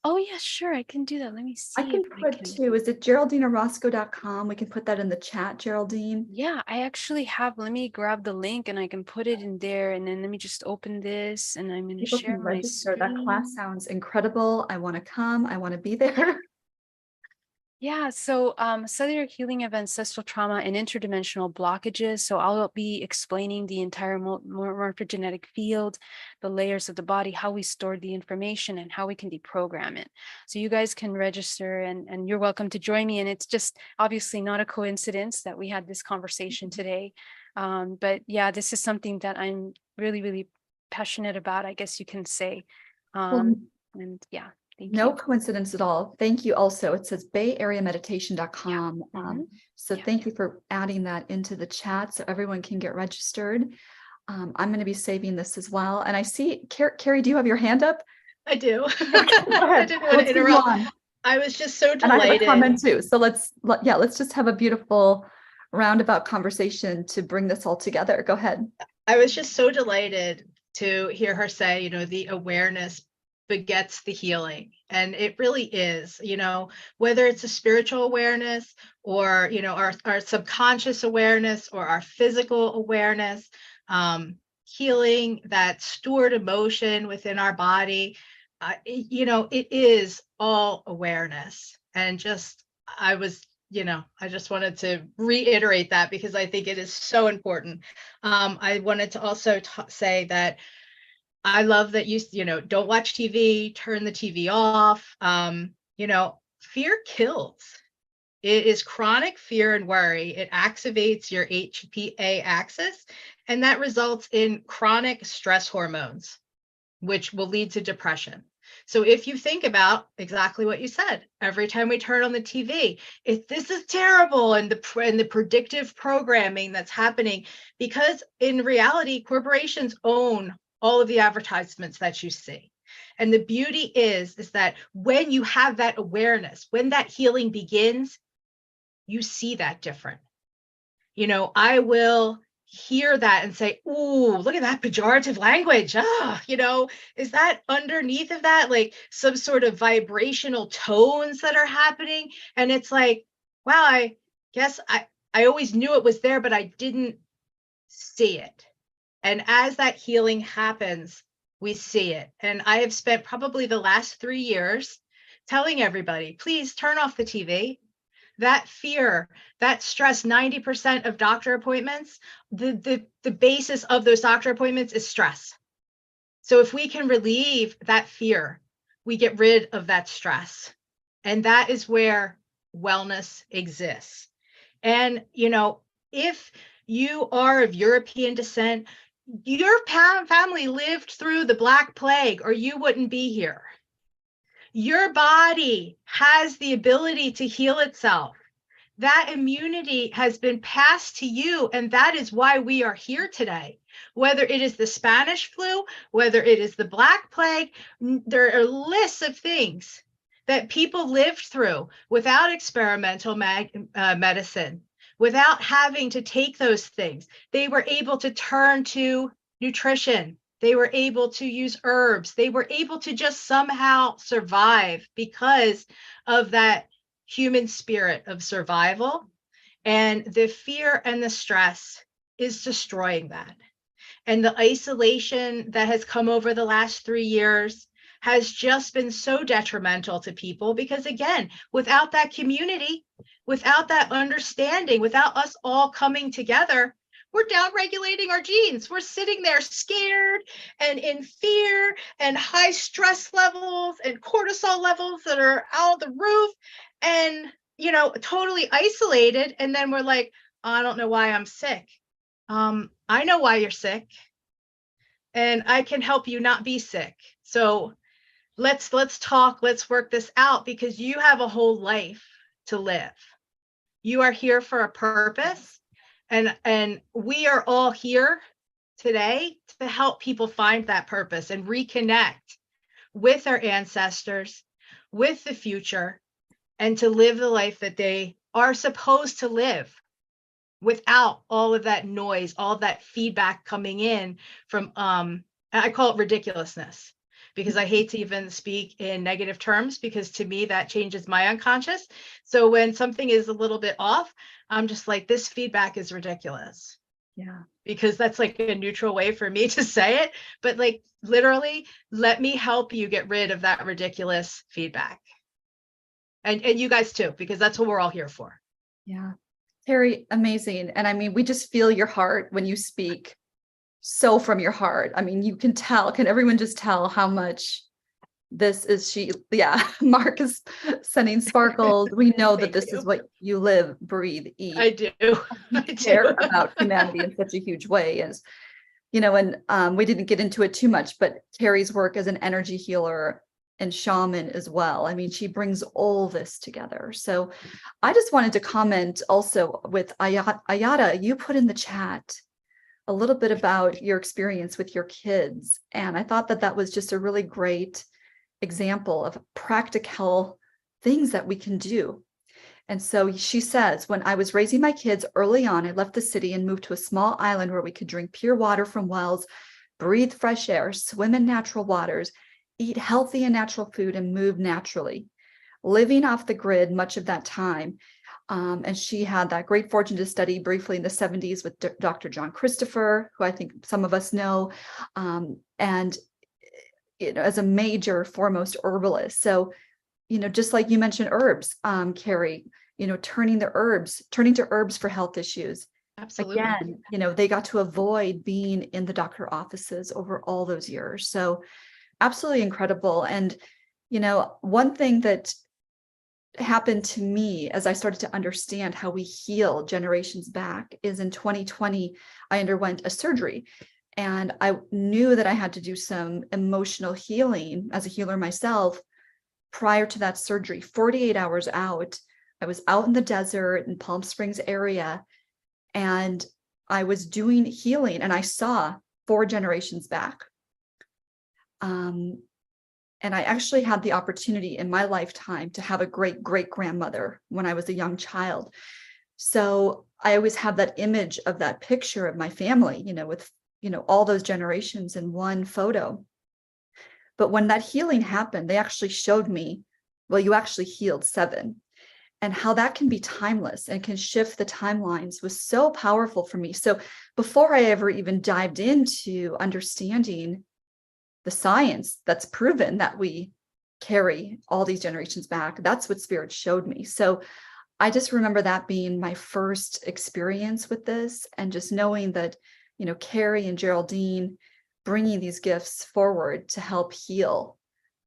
Oh yeah, sure, I can do that. Let me see. I can put too. Is it GeraldineOrozco.com? We can put that in the chat, Geraldine. Yeah, I actually have. Let me grab the link and I can put it in there. And then let me just open this and I'm going to People share can my register. That class screen. sounds incredible. I want to come. I want to be there. Yeah, so cellular healing of ancestral trauma and interdimensional blockages. So I'll be explaining the entire morphogenetic field, the layers of the body, how we store the information, and how we can deprogram it. So you guys can register, and you're welcome to join me. And it's just obviously not a coincidence that we had this conversation today. But yeah, this is something that I'm really, really passionate about, I guess you can say. And yeah. Thank No you. coincidence at all. Thank you also. It says bayareameditation.com. So thank you for adding that into the chat so everyone can get registered. I'm going to be saving this as well. And I see, Carrie, do you have your hand up? I do. Go I ahead. didn't want to interrupt. I was just so delighted. And I have a comment too. So let's just have a beautiful roundabout conversation to bring this all together. Go ahead. I was just so delighted to hear her say, the awareness begets the healing. And it really is, whether it's a spiritual awareness or, our subconscious awareness or our physical awareness, healing that stored emotion within our body, it is all awareness. And I just wanted to reiterate that because I think it is so important. I wanted to also say that I love that you don't watch TV, turn the TV off. Fear kills. It is chronic fear and worry. It activates your HPA axis, and that results in chronic stress hormones, which will lead to depression. So if you think about exactly what you said, every time we turn on the TV, this is terrible, and the predictive programming that's happening, because in reality, corporations own all of the advertisements that you see. And the beauty is that when you have that awareness, when that healing begins, you see that different. I will hear that and say, "Ooh, look at that pejorative language. Is that underneath of that like some sort of vibrational tones that are happening?" And it's like, wow, I guess I always knew it was there, but I didn't see it. And as that healing happens, we see it. And I have spent probably the last 3 years telling everybody, please turn off the TV. That fear, that stress, 90% of doctor appointments, the basis of those doctor appointments is stress. So if we can relieve that fear, we get rid of that stress. And that is where wellness exists. And, if you are of European descent, your family lived through the Black Plague, or you wouldn't be here. Your body has the ability to heal itself. That immunity has been passed to you, and that is why we are here today. Whether it is the Spanish flu, whether it is the Black Plague, there are lists of things that people lived through without experimental medicine, without having to take those things. They were able to turn to nutrition. They were able to use herbs. They were able to just somehow survive because of that human spirit of survival. And the fear and the stress is destroying that. And the isolation that has come over the last 3 years has just been so detrimental to people because, again, without that community, without that understanding, without us all coming together, we're downregulating our genes. We're sitting there scared and in fear and high stress levels and cortisol levels that are out of the roof and, totally isolated. And then we're like, I don't know why I'm sick. I know why you're sick, and I can help you not be sick. So let's talk, let's work this out, because you have a whole life to live. You are here for a purpose, and we are all here today to help people find that purpose and reconnect with their ancestors, with the future, and to live the life that they are supposed to live without all of that noise, all of that feedback coming in from, I call it ridiculousness, because I hate to even speak in negative terms, because to me that changes my unconscious. So when something is a little bit off, I'm just like, this feedback is ridiculous. Yeah. Because that's like a neutral way for me to say it. But like, literally, let me help you get rid of that ridiculous feedback. And you guys too, because that's what we're all here for. Yeah. Terry, amazing. And I mean, we just feel your heart when you speak so from your heart. I mean, you can tell, can everyone just tell how much this is Mark is sending sparkles. We know that this is what you live, breathe, eat. I do. Care about humanity in such a huge way. And we didn't get into it too much, but Terry's work as an energy healer and shaman as well. I mean, she brings all this together. So I just wanted to comment also with Ayada, you put in the chat a little bit about your experience with your kids. And I thought that was just a really great example of practical things that we can do. And so she says, when I was raising my kids early on, I left the city and moved to a small island where we could drink pure water from wells, breathe fresh air, swim in natural waters, eat healthy and natural food, and move naturally, living off the grid much of that time. And she had that great fortune to study briefly in the 70s with Dr. John Christopher, who I think some of us know, and as a major foremost herbalist. So, just like you mentioned herbs, Carrie, turning to herbs for health issues. Absolutely. Again, they got to avoid being in the doctor offices over all those years. So absolutely incredible. And, one thing that happened to me as I started to understand how we heal generations back is in 2020, I underwent a surgery, and I knew that I had to do some emotional healing as a healer myself. Prior to that surgery, 48 hours out, I was out in the desert in Palm Springs area, and I was doing healing, and I saw 4 generations back. And I actually had the opportunity in my lifetime to have a great great grandmother when I was a young child. So I always have that image of that picture of my family, with, all those generations in one photo. But when that healing happened, they actually showed me, well, you actually healed 7. And how that can be timeless and can shift the timelines was so powerful for me. So before I ever even dived into understanding the science that's proven that we carry all these generations back, that's what Spirit showed me. So I just remember that being my first experience with this, and just knowing that, Carrie and Geraldine bringing these gifts forward to help heal.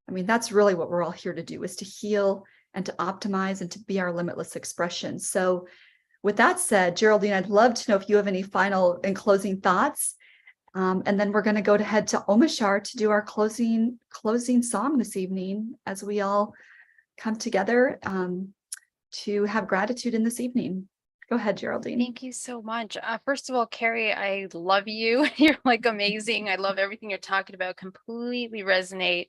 I mean, that's really what we're all here to do, is to heal and to optimize and to be our limitless expression. So with that said, Geraldine, I'd love to know if you have any final and closing thoughts. And then we're going to go ahead to Omashar to do our closing song this evening, as we all come together to have gratitude in this evening. Go ahead, Geraldine. Thank you so much. First of all, Carrie, I love you. You're like amazing. I love everything you're talking about. Completely resonate.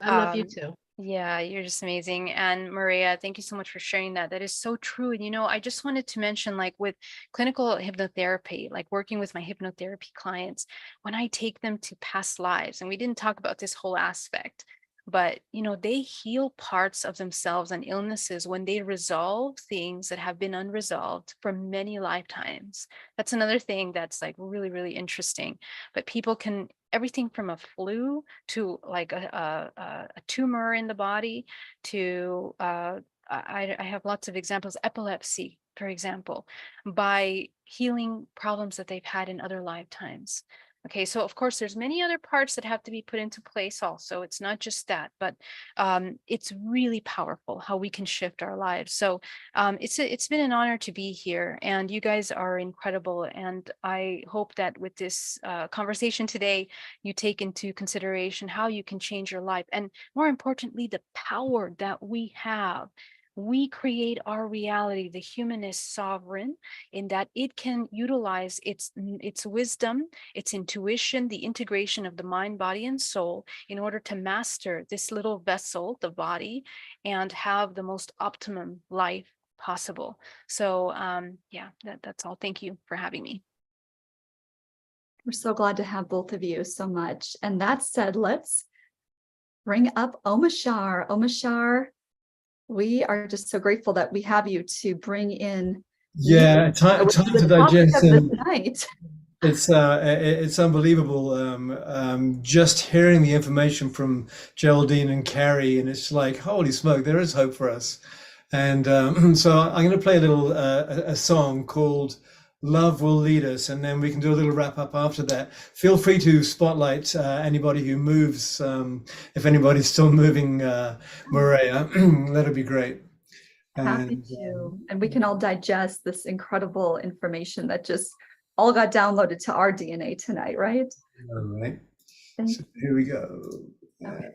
I love you Um, too. Yeah, you're just amazing. And Maria, thank you so much for sharing that. That is so true. And, I just wanted to mention, like with clinical hypnotherapy, like working with my hypnotherapy clients, when I take them to past lives, and we didn't talk about this whole aspect, but, they heal parts of themselves and illnesses when they resolve things that have been unresolved for many lifetimes. That's another thing that's like really, really interesting. But people can, everything from a flu to like a tumor in the body to I have lots of examples, epilepsy, for example, by healing problems that they've had in other lifetimes. Okay, so of course there's many other parts that have to be put into place also. It's not just that, but it's really powerful how we can shift our lives. So it's been an honor to be here, and you guys are incredible. And I hope that with this conversation today, you take into consideration how you can change your life, and more importantly, the power that we have. We create our reality. The human is sovereign in that it can utilize its wisdom, its intuition, the integration of the mind, body, and soul in order to master this little vessel, the body, and have the most optimum life possible. So yeah, that's all. Thank you for having me. We're so glad to have both of you so much. And that said, let's bring up Omashar. Omashar, we are just so grateful that we have you to bring in. Yeah, time to digest. Night. It's unbelievable. Just hearing the information from Geraldine and Carrie, and it's like, holy smoke, there is hope for us. And so I'm going to play a little a song called "Love Will Lead Us," and then we can do a little wrap up after that. Feel free to spotlight anybody who moves. If anybody's still moving, Maria, that'd be great. Happy to. And we can all digest this incredible information that just all got downloaded to our DNA tonight, right? All right. So here we go. Okay.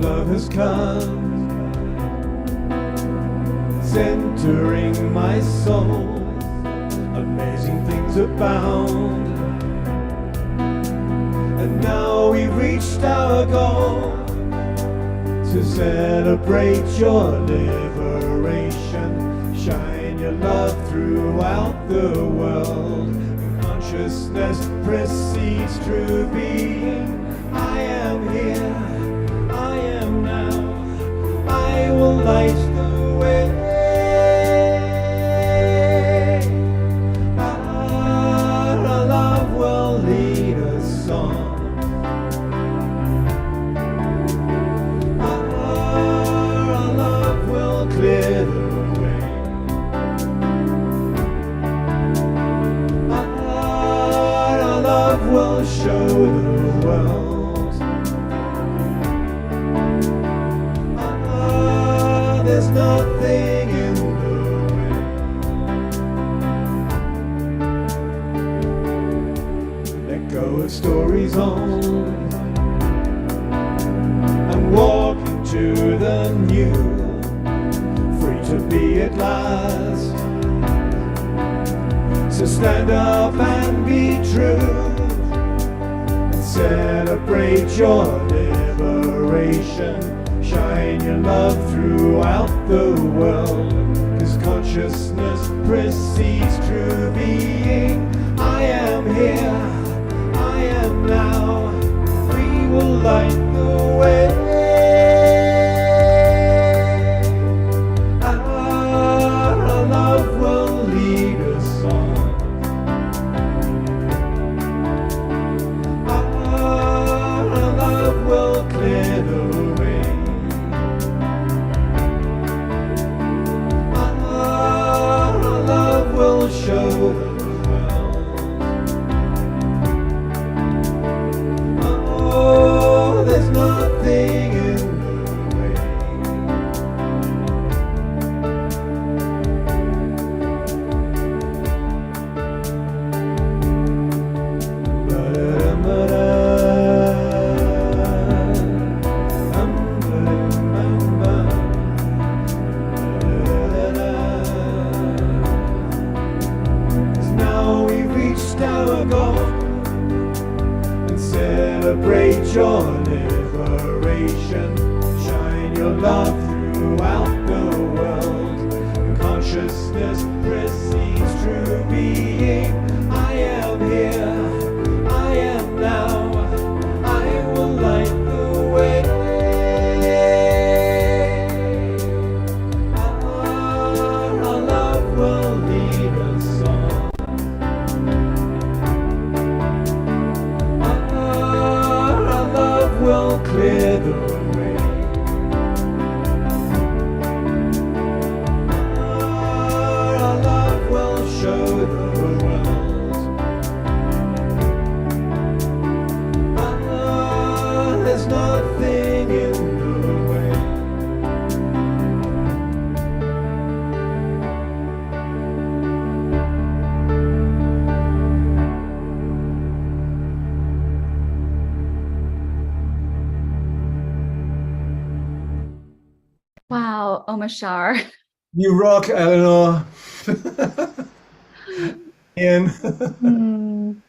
Love has come, centering my soul. Amazing things abound, and now we've reached our goal to celebrate your liberation. Shine your love throughout the world. Consciousness precedes true being. I am here. I will light the way. Our love will lead us on. Our love will clear the way. Our love will show the world. there's nothing in the way. Let go of stories on and walk into the new, free to be at last. So stand up and be true, and celebrate your liberation. Shine your love throughout the world, 'cause consciousness precedes true being. I am here, I am now, we will light the way. Our love will lead us on. Our love will clear the way. Our love will show the world. Oh, there's nothing in the way. Now we've reached our goal, and celebrate your liberation. Shine your love throughout the world. Consciousness precedes true being. I am here, I am now, I will light the way. Our love will lead us on. Our love will clear the way. Our love will show the world. There's nothing in the way. Wow, Omashar. You rock, Eleanor. Ian.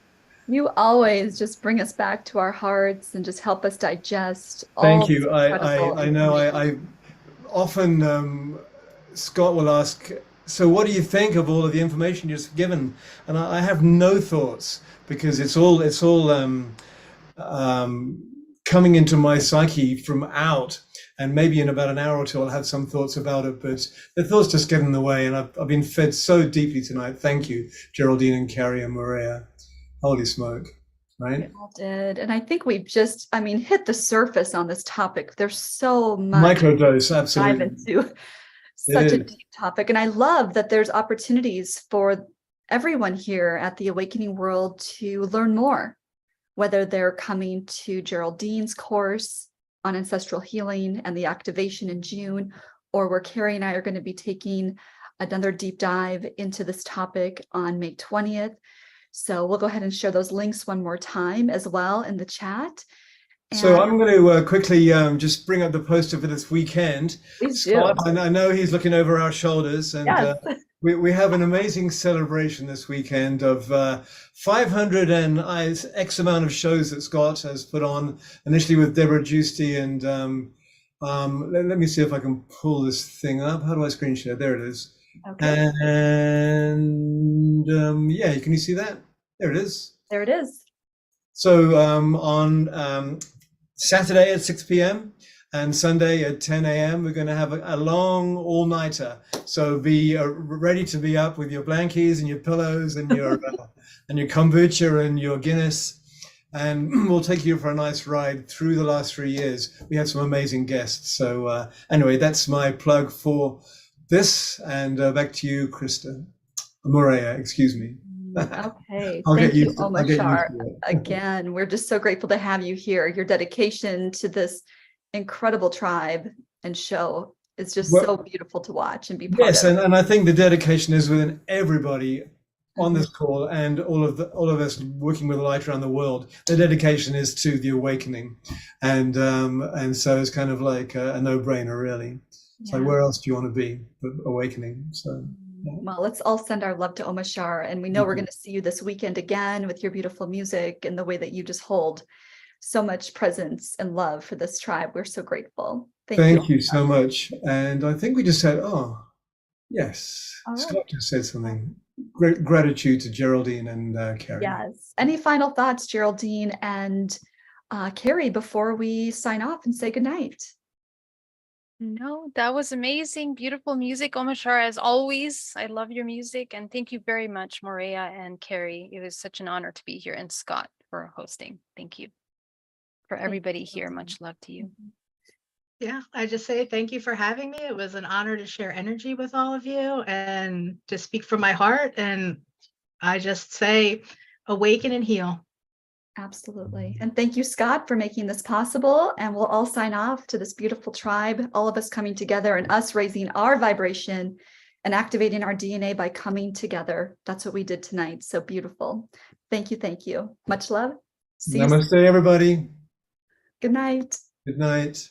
You always just bring us back to our hearts and just help us digest all Thank this you. incredible I know information. I often Scott will ask, so what do you think of all of the information you've given? And I have no thoughts, because it's all coming into my psyche from out, and maybe in about an hour or two I'll have some thoughts about it, but the thoughts just get in the way, and I've been fed so deeply tonight. Thank you, Geraldine and Carrie and Maria. Holy smoke, right? We all did. And I think we've just, I mean, hit the surface on this topic. There's so much Microdose, to dive absolutely. into. Such a is. deep topic. And I love that there's opportunities for everyone here at the Awakening World to learn more, whether they're coming to Geraldine's course on ancestral healing and the activation in June, or where Carrie and I are going to be taking another deep dive into this topic on May 20th. So we'll go ahead and share those links one more time as well in the chat. So I'm going to quickly just bring up the poster for this weekend. Please Scott, do. I know he's looking over our shoulders, and Yes. we have an amazing celebration this weekend of 500 and X amount of shows that Scott has put on, initially with Deborah Giusti. And let me see if I can pull this thing up. How do I screen share? There it is. Okay. And yeah, can you see that? There it is. There it is. So on Saturday at 6 p.m. and Sunday at 10 a.m. we're going to have a long all-nighter. So be ready to be up with your blankies and your pillows and your and your kombucha and your Guinness, and we'll take you for a nice ride through the last 3 years. We have some amazing guests. So anyway, that's my plug for this, and back to you, Krista. Morea, excuse me. Okay. I'll Thank get you, used to it. Omashar. Again, we're just so grateful to have you here. Your dedication to this incredible tribe and show is just Well, so beautiful to watch and be part yes, of. and I think the dedication is within everybody on Mhm. this call, and all of us working with light around the world. The dedication is to the awakening, and so it's kind of like a no-brainer, really. It's like, Yeah. where else do you want to be but awakening? So yeah. Well, let's all send our love to Omashar, and we know we're going to see you this weekend again with your beautiful music and the way that you just hold so much presence and love for this tribe. We're so grateful. Thank you so much. And I think we just said, oh, yes, All right. Scott just said something. Great gratitude to Geraldine and Carrie. Yes. Any final thoughts, Geraldine and Carrie, before we sign off and say goodnight? No, that was amazing. Beautiful music, Omashar, as always. I love your music. And thank you very much, Morea and Carrie. It was such an honor to be here, and Scott for hosting. Thank you. For everybody here, much love to you. Yeah, I just say thank you for having me. It was an honor to share energy with all of you and to speak from my heart. And I just say awaken and heal. Absolutely. And thank you, Scott, for making this possible. And we'll all sign off to this beautiful tribe, all of us coming together and us raising our vibration and activating our DNA by coming together. That's what we did tonight. So beautiful. Thank you. Thank you. Much love. See you. Namaste, everybody. Good night. Good night.